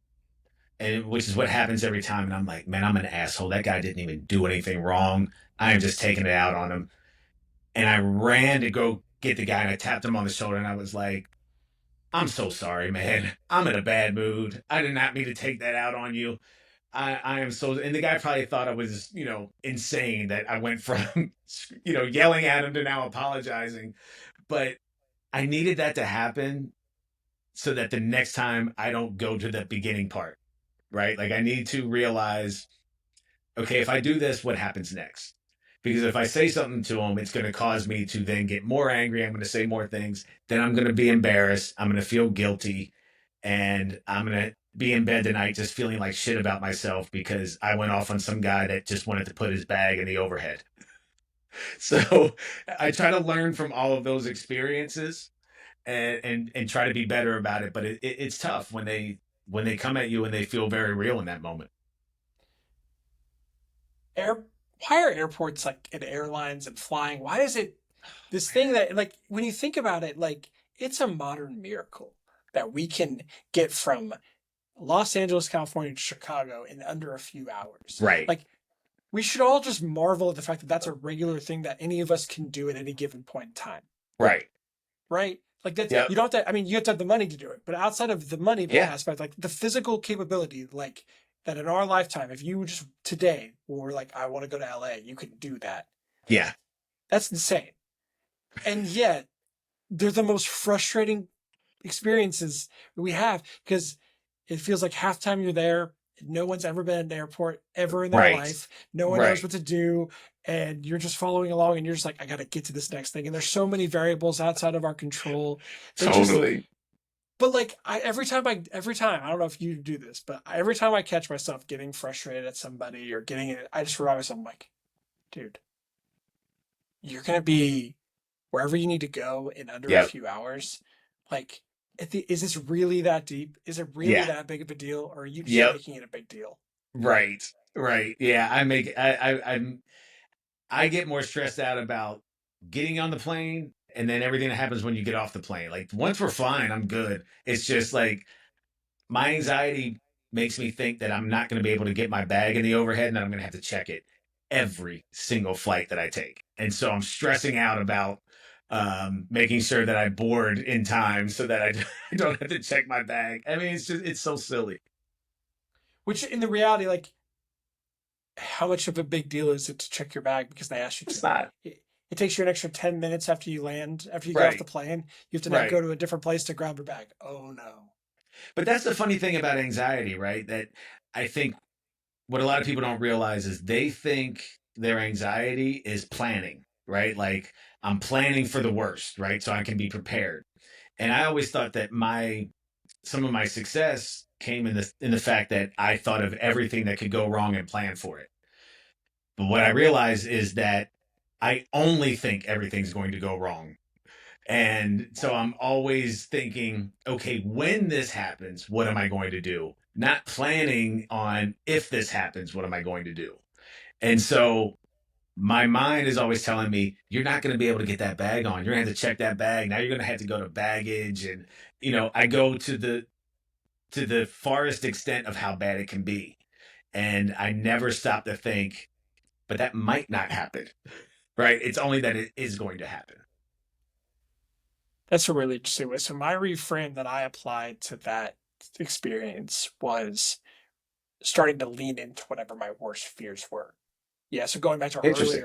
and which is what happens every time. And I'm like, man, I'm an asshole. That guy didn't even do anything wrong. I am just taking it out on him. And I ran to go get the guy and I tapped him on the shoulder and I was like, I'm so sorry, man. I'm in a bad mood. I did not mean to take that out on you. I am so, and the guy probably thought I was, insane that I went from, yelling at him to now apologizing. But I needed that to happen so that the next time I don't go to the beginning part, right? Like I need to realize, okay, if I do this, what happens next? Because if I say something to him, it's going to cause me to then get more angry. I'm going to say more things. Then I'm going to be embarrassed. I'm going to feel guilty. And I'm going to be in bed tonight just feeling like shit about myself because I went off on some guy that just wanted to put his bag in the overhead. So I try to learn from all of those experiences and try to be better about it. But it's tough when they come at you and they feel very real in that moment. Air why are airports like and airlines and flying? Why is it this thing that like when you think about it, like it's a modern miracle. that we can get from Los Angeles, California to Chicago in under a few hours. Right. Like, we should all just marvel at the fact that that's a regular thing that any of us can do at any given point in time. Right. Right? Like, that's, Yep. you don't have to, I mean, you have to have the money to do it, but outside of the money Yeah. aspect, like the physical capability, like that in our lifetime, if you just today were like, I want to go to LA, you could do that. Yeah. That's insane. And yet, they're the most frustrating experiences we have because it feels like half the time you're there, no one's ever been at an airport ever in their Right. life. No one knows Right. what to do. And you're just following along and you're just like, I got to get to this next thing. And there's so many variables outside of our control. They just, Totally. but like every time, I don't know if you do this, but every time I catch myself getting frustrated at somebody or getting it, I just remind myself, I'm like, dude, you're going to be wherever you need to go in under a Yep. few hours. Like, is this really that deep? Is it really Yeah. that big of a deal? Or are you just Yep. making it a big deal? Right. Right. Yeah. I get more stressed out about getting on the plane and then everything that happens when you get off the plane. Like once we're flying, I'm good. It's just like my anxiety makes me think that I'm not going to be able to get my bag in the overhead and that I'm going to have to check it every single flight that I take. And so I'm stressing out about making sure that I board in time so that I don't have to check my bag. I mean, it's so silly. Which, in the reality, like, how much of a big deal is it to check your bag because they ask you It's to? not. It takes you an extra 10 minutes after you land, after you get off the Right. plane. You have to now Right. go to a different place to grab your bag. Oh, no. But that's the funny thing about anxiety, right? That I think what a lot of people don't realize is they think their anxiety is planning, right? Like I'm planning for the worst, right? So I can be prepared. And I always thought that some of my success came in the fact that I thought of everything that could go wrong and plan for it. But what I realized is that I only think everything's going to go wrong. And so I'm always thinking, okay, when this happens, what am I going to do? Not planning on if this happens, what am I going to do? And so my mind is always telling me, you're not going to be able to get that bag on. You're going to have to check that bag. Now you're going to have to go to baggage. And, I go to the farthest extent of how bad it can be. And I never stop to think, but that might not happen, right? It's only that it is going to happen. That's a really interesting way. So, my reframe that I applied to that experience was starting to lean into whatever my worst fears were. Yeah. So, going back to Interesting.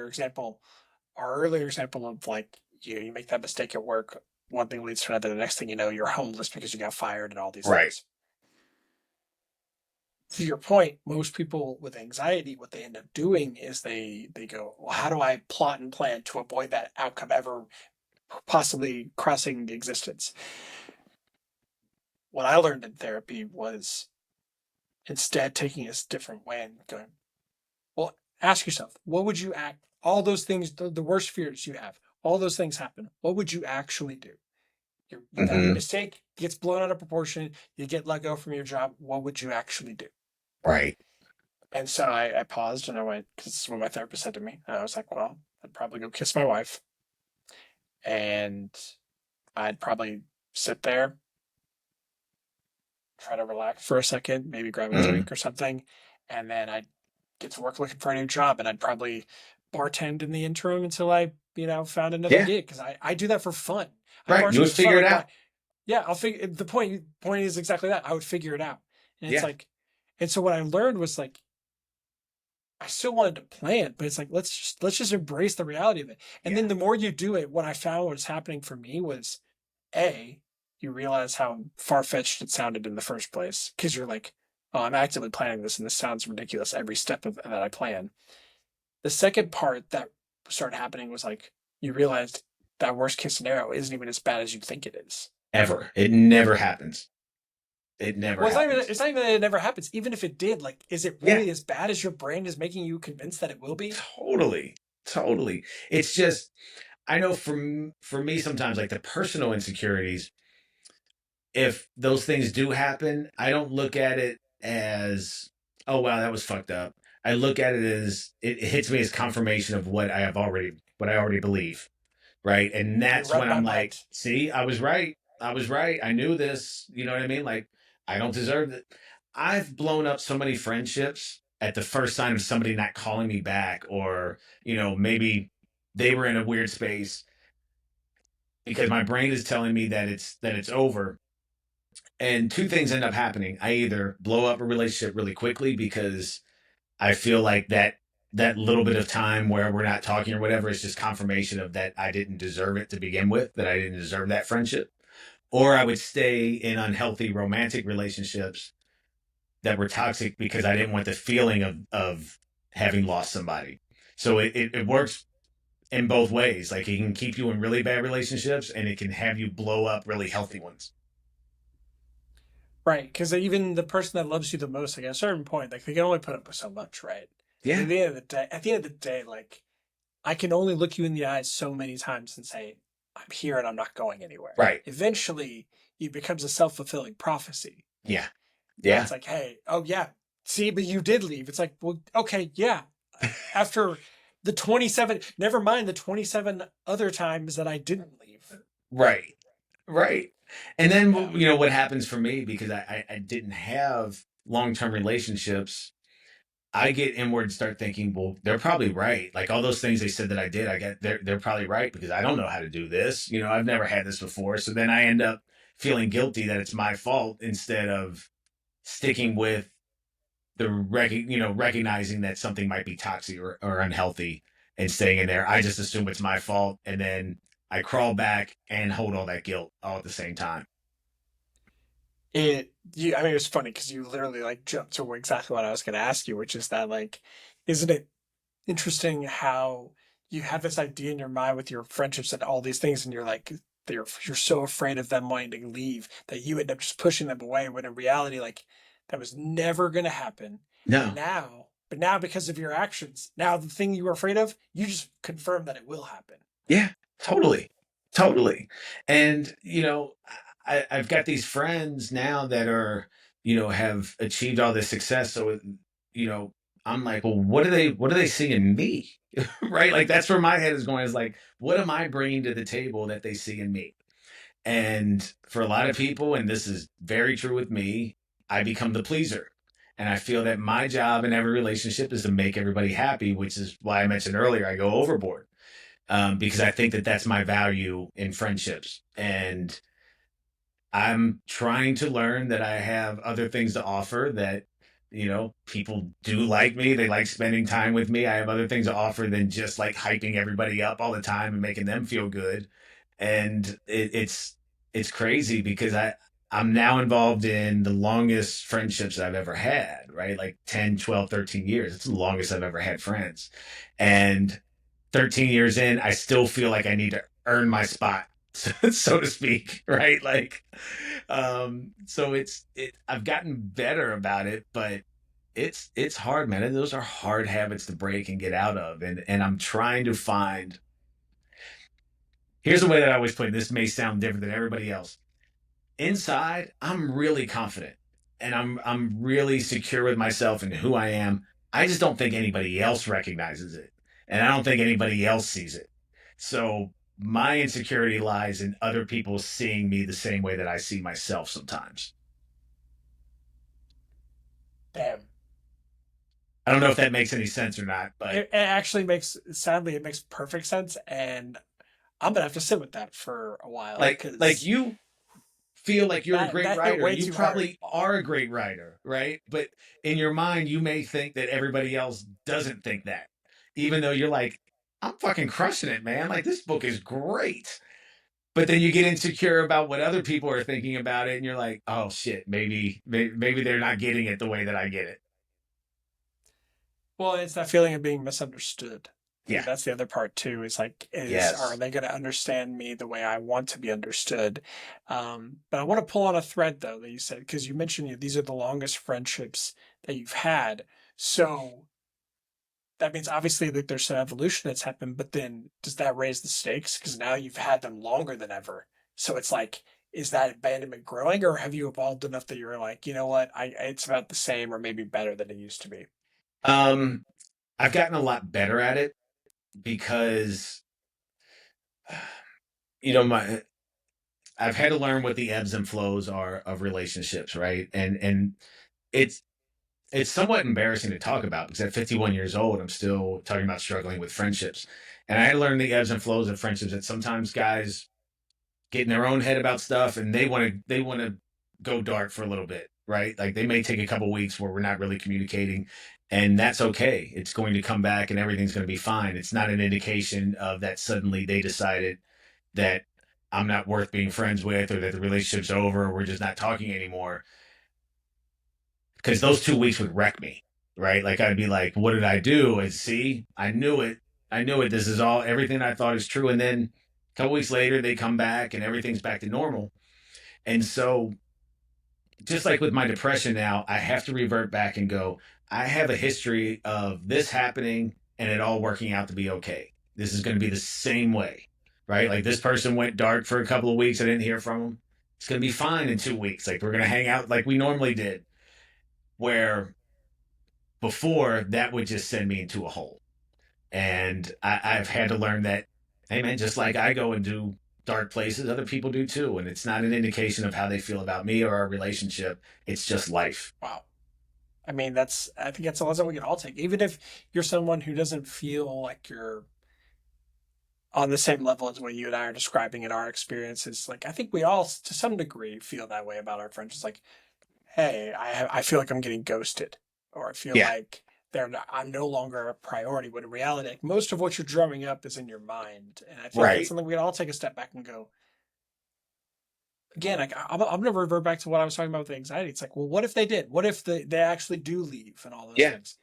our earlier example of like you make that mistake at work, one thing leads to another. The next thing you know, you're homeless because you got fired and all these Right. things. To your point, most people with anxiety, what they end up doing is they go, well, how do I plot and plan to avoid that outcome ever possibly crossing the existence? What I learned in therapy was instead taking a different way and going, well, ask yourself, what would you act? All those things, the worst fears you have, all those things happen. What would you actually do? That Mm-hmm. mistake gets blown out of proportion. You get let go from your job. What would you actually do? Right. And so I paused and I went, because this is what my therapist said to me. And I was like, well, I'd probably go kiss my wife. And I'd probably sit there, try to relax for a second, maybe grab a Mm-hmm. drink or something. And then I'd get to work looking for a new job. And I'd probably bartend in the interim until I, found another Yeah. gig. Because I do that for fun. I Right. You bartend would for fun. figure it Like, out. yeah, I'll figure the point is exactly that. I would figure it out. And it's Yeah. like, and so what I learned was like, I still wanted to plan, but it's like let's just embrace the reality of it. And Yeah. then the more you do it, what I found was happening for me was A, you realize how far fetched it sounded in the first place. Because you're like, oh, I'm actively planning this and this sounds ridiculous every step that I plan. The second part that started happening was like you realized that worst case scenario isn't even as bad as you think it is. Ever. It never happens. It never Well, happens. it's not even that it never happens. Even if it did, like, is it Yeah. really as bad as your brain is making you convinced that it will be? Totally. Totally. It's just, I know for me sometimes like the personal insecurities, if those things do happen, I don't look at it as, oh wow, that was fucked up. I look at it as it hits me as confirmation of what I already believe. Right. And You're that's right when I'm about like, that. see, I was right. I was right. I knew this. You know what I mean? Like, I don't deserve it. I've blown up so many friendships at the first sign of somebody not calling me back, or, maybe they were in a weird space because my brain is telling me that it's over. And two things end up happening. I either blow up a relationship really quickly because I feel like that little bit of time where we're not talking or whatever is just confirmation of that I didn't deserve it to begin with, that I didn't deserve that friendship. Or I would stay in unhealthy romantic relationships that were toxic because I didn't want the feeling of having lost somebody. So it works in both ways. Like, it can keep you in really bad relationships, and it can have you blow up really healthy ones. Right, because even the person that loves you the most, like at a certain point, like they can only put up with so much, right? Because Yeah. at the end of the day, like I can only look you in the eyes so many times and say, "I'm here and I'm not going anywhere." Right. Eventually, it becomes a self-fulfilling prophecy. Yeah. Now Yeah. it's like, "Hey, oh yeah, see, but you did leave." It's like, well, okay, yeah. After the 27, never mind the 27 other times that I didn't leave. Right. Right. And then, Yeah. what happens for me, because I didn't have long term relationships, I get inward and start thinking, well, they're probably right. Like, all those things they said that I did, they're probably right, because I don't know how to do this. I've never had this before. So then I end up feeling guilty that it's my fault, instead of sticking with recognizing that something might be toxic or unhealthy and staying in there. I just assume it's my fault, and then I crawl back and hold all that guilt all at the same time. I mean, it was funny because you literally like jumped to exactly what I was going to ask you, which is that like, isn't it interesting how you have this idea in your mind with your friendships and all these things, and you're like, you're so afraid of them wanting to leave that you end up just pushing them away. When in reality, like that was never going to happen. No. But now because of your actions, now the thing you were afraid of, you just confirm that it will happen. Yeah, totally. Totally. And, I've got these friends now that have achieved all this success. So, you know, I'm like, well, what do they see in me? Right? Like, that's where my head is going, is like, what am I bringing to the table that they see in me? And for a lot of people, and this is very true with me, I become the pleaser. And I feel that my job in every relationship is to make everybody happy, which is why I mentioned earlier I go overboard, because I think that that's my value in friendships. And I'm trying to learn that I have other things to offer, that, people do like me. They like spending time with me. I have other things to offer than just like hyping everybody up all the time and making them feel good. And it's crazy because I'm now involved in the longest friendships I've ever had, right? Like 10, 12, 13 years. It's the longest I've ever had friends. And 13 years in, I still feel like I need to earn my spot, so to speak, right? Like, so I've gotten better about it, but it's hard, man. Those are hard habits to break and get out of. And I'm trying to find, here's the way that I always put it. This may sound different than everybody else. Inside, I'm really confident, and I'm really secure with myself and who I am. I just don't think anybody else recognizes it, and I don't think anybody else sees it. So my insecurity lies in other people seeing me the same way that I see myself sometimes. Damn. I don't know if that makes any sense or not, but It actually makes, sadly, it makes perfect sense. And I'm going to have to sit with that for a while like because you feel like you're a great that hit writer, way and you too hard. probably are a great writer, right? But in your mind, you may think that everybody else doesn't think that, even though you're like, I'm fucking crushing it, man. Like, this book is great. But then you get insecure about what other people are thinking about it, and you're like, oh shit, maybe they're not getting it the way that I get it. Well, it's that feeling of being misunderstood. I think Yeah. that's the other part too. Is like, are Yes. they going to understand me the way I want to be understood? But I want to pull on a thread though that you said, because you mentioned these are the longest friendships that you've had. So that means obviously that there's some evolution that's happened. But then does that raise the stakes? Because now you've had them longer than ever. So it's like, is that abandonment growing, or have you evolved enough that you're like, you know what, it's about the same or maybe better than it used to be? Um, I've gotten a lot better at it because, my I've had to learn what the ebbs and flows are of relationships, right? And it's it's somewhat embarrassing to talk about because at 51 years old, I'm still talking about struggling with friendships. And I had to learn the ebbs and flows of friendships that sometimes guys get in their own head about stuff and they want to go dark for a little bit, right? Like they may take a couple weeks where we're not really communicating, and that's okay. It's going to come back and everything's going to be fine. It's not an indication of that suddenly they decided that I'm not worth being friends with or that the relationship's over or we're just not talking anymore. Because those 2 weeks would wreck me, right? Like I'd be like, what did I do? And see, I knew it. I knew it. This is all everything I thought is true. And then a couple weeks later, they come back and everything's back to normal. And so, just like with my depression now, I have to revert back and go, I have a history of this happening and it all working out to be okay. This is going to be the same way, right? Like this person went dark for a couple of weeks. I didn't hear from them. It's going to be fine in 2 weeks. Like we're going to hang out like we normally did. Where before that would just send me into a hole. And I've had to learn that, hey man, just like I go and do dark places, other people do too. And it's not an indication of how they feel about me or our relationship. It's just life. Wow. I mean, I think that's a lesson we can all take. Even if you're someone who doesn't feel like you're on the same level as what you and I are describing in our experiences, like I think we all, to some degree, feel that way about our friends. It's like, hey, I feel like I'm getting ghosted, or I feel Yeah. like I'm no longer a priority. When in reality, like most of what you're drumming up is in your mind, and I think that's Right. something we can all take a step back and go. Again, like I'm gonna revert back to what I was talking about with the anxiety. It's like, well, what if they did? What if they actually do leave and all those Yeah. things?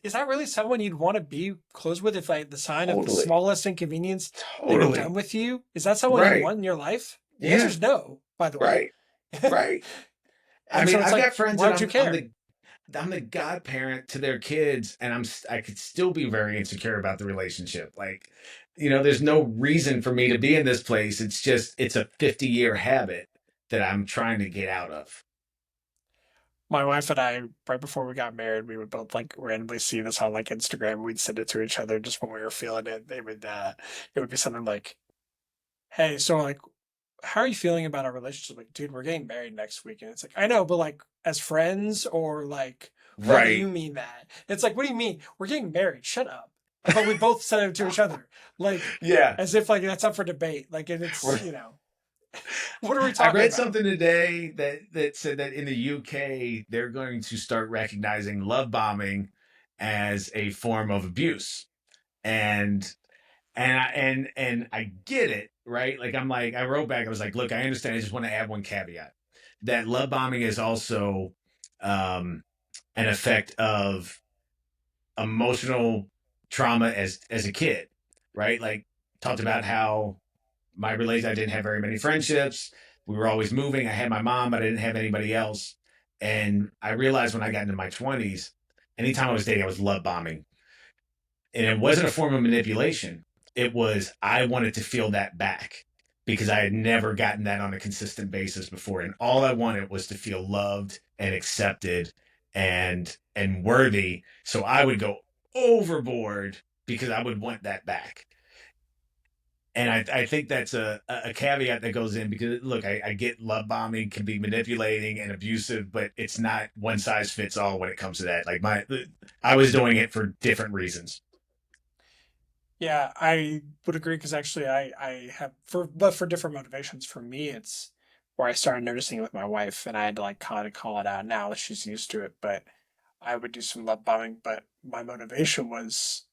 Is that really someone you'd want to be close with if like the sign of the Totally. smallest inconvenience they'd be done Totally. with you? Is that someone you'd Right. want in your life? The answer Yeah. is no, by the way. Right. Right. I And mean, so it's I've like, got friends why that would you I'm care? the godparent to their kids, and I could still be very insecure about the relationship. Like, there's no reason for me to be in this place. It's just it's a 50-year habit that I'm trying to get out of. My wife and I, right before we got married, we would both like randomly see this on like Instagram. We'd send it to each other just when we were feeling it. It would be something like, "Hey, so like, how are you feeling about our relationship?" Like, dude, we're getting married next week, and it's like, I know, but like, as friends or like, why do Right. you mean that? It's like, what do you mean? We're getting married. Shut up. But we both said it to each other, like, Yeah. as if like that's up for debate. Like, and it's what are we I talking read about? something today that said that in the UK they're going to start recognizing love bombing as a form of abuse. And and I get it, right? Like I'm like I wrote back, I was like, look, I understand. I just want to add one caveat that love bombing is also um, an effect of emotional trauma as a kid, right? Like talked about how my relation, I didn't have very many friendships. We were always moving. I had my mom, but I didn't have anybody else. And I realized when I got into my 20s, anytime I was dating, I was love bombing, and it wasn't a form of manipulation. It was I wanted to feel that back because I had never gotten that on a consistent basis before, and all I wanted was to feel loved and accepted and worthy. So I would go overboard because I would want that back. And I think that's a caveat that goes in because look, I get love bombing can be manipulating and abusive, but it's not one size fits all when it comes to that. Like I was doing it for different reasons. Yeah, I would agree because actually I have but for different motivations. For me, it's where I started noticing it with my wife, and I had to like kind of call it out. Now she's used to it, but I would do some love bombing. But my motivation was,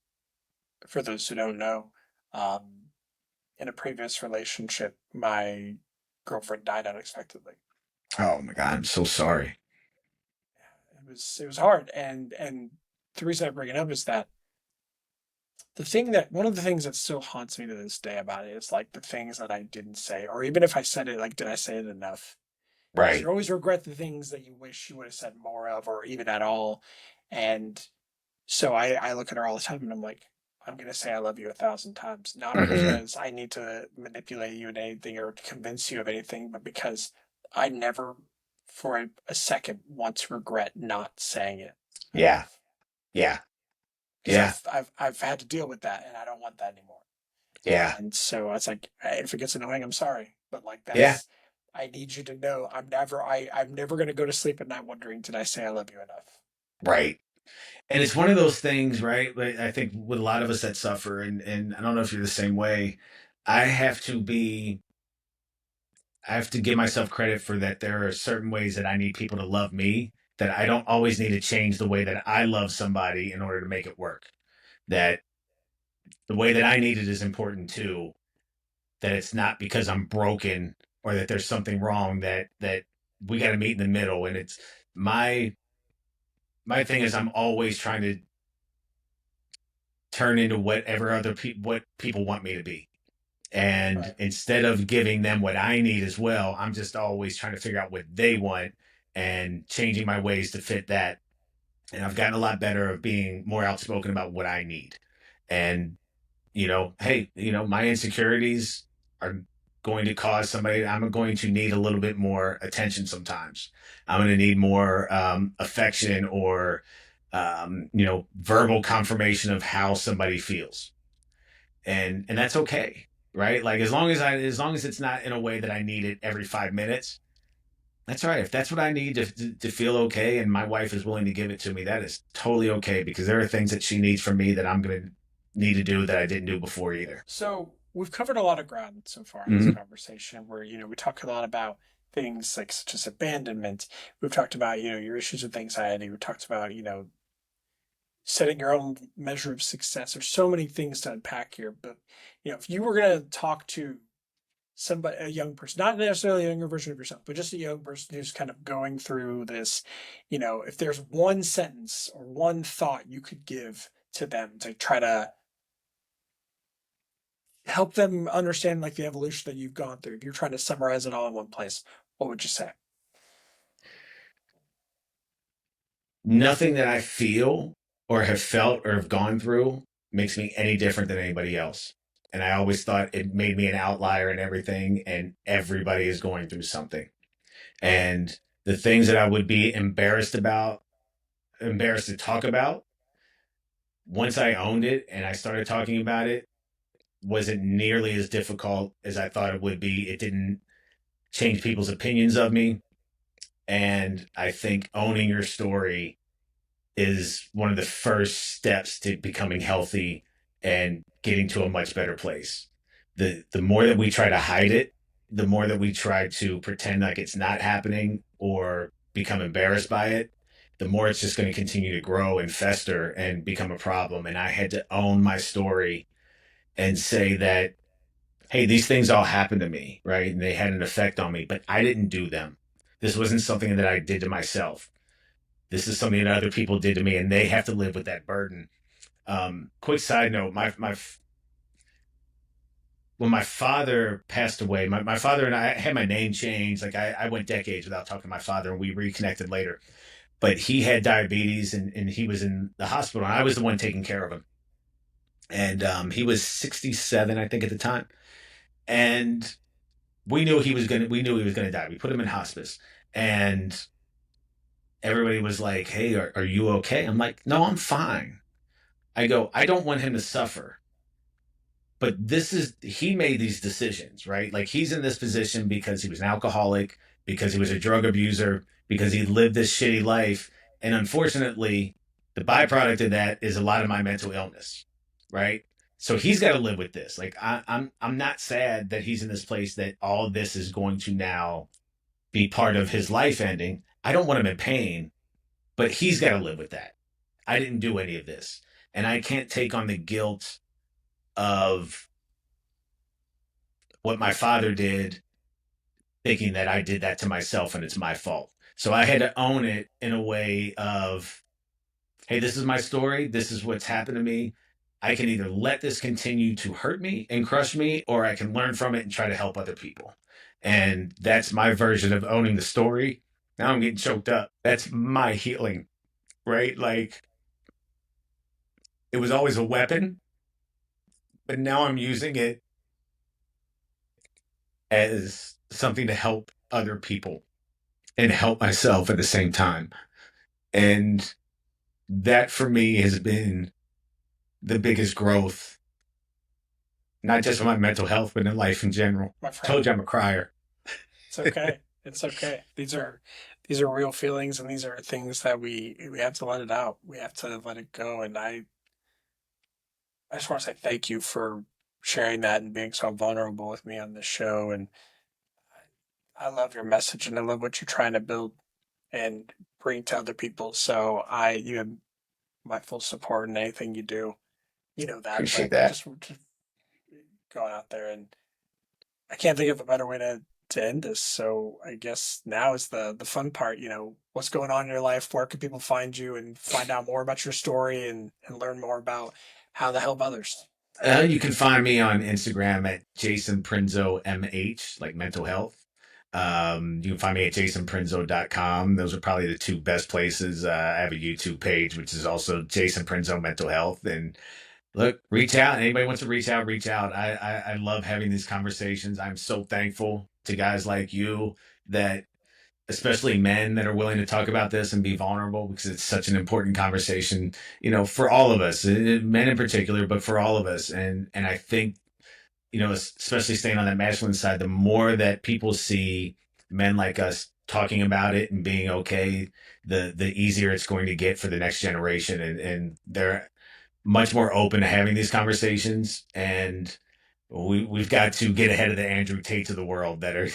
for those who don't know, um, in a previous relationship, my girlfriend died unexpectedly. Oh my God, I'm so sorry. It was hard, and the reason I bring it up is that one of the things that still haunts me to this day about it is like the things that I didn't say, or even if I said it, like, did I say it enough? Because you Right. always regret the things that you wish you would have said more of, or even at all. And so I look at her all the time and I'm like, I'm going to say I love you 1,000 times, not Hmm. because I need to manipulate you in anything or convince you of anything, but because I never for a second want to regret not saying it Yeah. enough. Yeah. Because Yeah. I've had to deal with that and I don't want that anymore. Yeah. And so it's like, if it gets annoying, I'm sorry, but like Yeah. I need you to know I'm never going to go to sleep at night wondering, did I say I love you enough? Right. And it's one of those things, right? Like, I think with a lot of us that suffer, and I don't know if you're the same way. I have to be, I have to give myself credit for that. There are certain ways that I need people to love me, that I don't always need to change the way that I love somebody in order to make it work. That the way that I need it is important too. That it's not because I'm broken or that there's something wrong, that we got to meet in the middle. And it's my my thing is I'm always trying to turn into whatever what people want me to be. And Right. instead of giving them what I need as well, I'm just always trying to figure out what they want and changing my ways to fit that. And I've gotten a lot better of being more outspoken about what I need. And, hey, my insecurities are going to cause somebody, I'm going to need a little bit more attention sometimes. I'm going to need more affection or, verbal confirmation of how somebody feels, and that's okay, right? Like as long as it's not in a way that I need it every 5 minutes, that's all right. If that's what I need to feel okay, and my wife is willing to give it to me, that is totally okay, because there are things that she needs from me that I'm gonna need to do that I didn't do before either. So we've covered a lot of ground so far in this Mm-hmm. conversation where, we talk a lot about things like such as abandonment. We've talked about, your issues with anxiety. We talked about, setting your own measure of success. There's so many things to unpack here, but if you were going to talk to somebody, a young person, not necessarily a younger version of yourself, but just a young person who's kind of going through this, if there's one sentence or one thought you could give to them to try to help them understand like the evolution that you've gone through, if you're trying to summarize it all in one place, what would you say? Nothing that I feel or have felt or have gone through makes me any different than anybody else. And I always thought it made me an outlier in everything, and everybody is going through something. And the things that I would be embarrassed to talk about, once I owned it and I started talking about it, wasn't nearly as difficult as I thought it would be. It didn't change people's opinions of me. And I think owning your story is one of the first steps to becoming healthy and getting to a much better place. The more that we try to hide it, the more that we try to pretend like it's not happening or become embarrassed by it, the more it's just going to continue to grow and fester and become a problem. And I had to own my story and say that, hey, these things all happened to me, right? And they had an effect on me, but I didn't do them. This wasn't something that I did to myself. This is something that other people did to me, and they have to live with that burden. Quick side note: my when my father passed away, my father and I had my name changed. Like I went decades without talking to my father, and we reconnected later. But he had diabetes, and he was in the hospital, and I was the one taking care of him. And he was 67, I think, at the time, and we knew he was gonna die. We put him in hospice, and everybody was like, "Hey, are you okay?" I'm like, "No, I'm fine." I go, "I don't want him to suffer." But he made these decisions, right? Like he's in this position because he was an alcoholic, because he was a drug abuser, because he lived this shitty life. And unfortunately, the byproduct of that is a lot of my mental illness, right? So he's got to live with this. Like I'm not sad that he's in this place that all of this is going to now be part of his life ending. I don't want him in pain, but he's got to live with that. I didn't do any of this. And I can't take on the guilt of what my father did, thinking that I did that to myself and it's my fault. So I had to own it in a way of, hey, this is my story. This is what's happened to me. I can either let this continue to hurt me and crush me, or I can learn from it and try to help other people. And that's my version of owning the story. Now I'm getting choked up. That's my healing, right? Like it was always a weapon, but now I'm using it as something to help other people and help myself at the same time. And that for me has been the biggest growth not just with my mental health, but in life in general. my friend. Told you I'm a crier. It's okay. It's okay. These are real feelings, and these are things that we have to let it out. We have to let it go. And I just want to say thank you for sharing that and being so vulnerable with me on this show. And I love your message, and I love what you're trying to build and bring to other people. So you have my full support in anything you do. You know that, Appreciate but that. just going out there, and I can't think of a better way to end this. So I guess now is the fun part. What's going on in your life? Where can people find you and find out more about your story and learn more about how to help others? You can find me on Instagram at Jason Prinzo MH, like mental health. You can find me at jasonprinzo.com. Those are probably the two best places. I have a YouTube page, which is also Jason Prinzo Mental Health. And look, reach out. Anybody wants to reach out, reach out. I love having these conversations. I'm so thankful to guys like you that, especially men that are willing to talk about this and be vulnerable, because it's such an important conversation, for all of us, men in particular, but for all of us. And I think, especially staying on that masculine side, the more that people see men like us talking about it and being okay, the easier it's going to get for the next generation. And they're much more open to having these conversations. And we've got to get ahead of the Andrew Tates of the world that are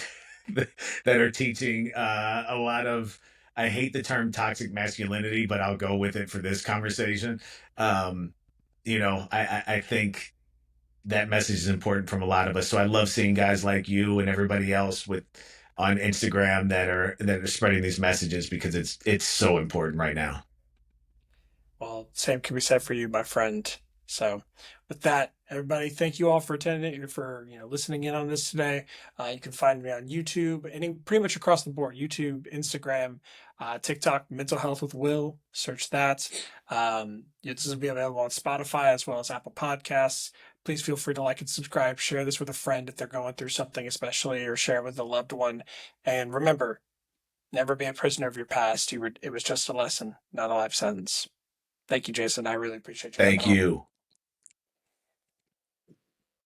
that are teaching a lot of. I hate the term toxic masculinity, but I'll go with it for this conversation. Um, I think that message is important from a lot of us. So I love seeing guys like you and everybody else with on Instagram that are spreading these messages, because it's so important right now. Well, same can be said for you, my friend. So, with that, everybody, thank you all for attending, for listening in on this today. You can find me on YouTube, pretty much across the board: YouTube, Instagram, TikTok. Mental Health with Will. Search that. This will be available on Spotify as well as Apple Podcasts. Please feel free to like and subscribe. Share this with a friend if they're going through something, especially, or share it with a loved one. And remember, never be a prisoner of your past. It was just a lesson, not a life sentence. Thank you, Jason. I really appreciate you coming Thank on. you.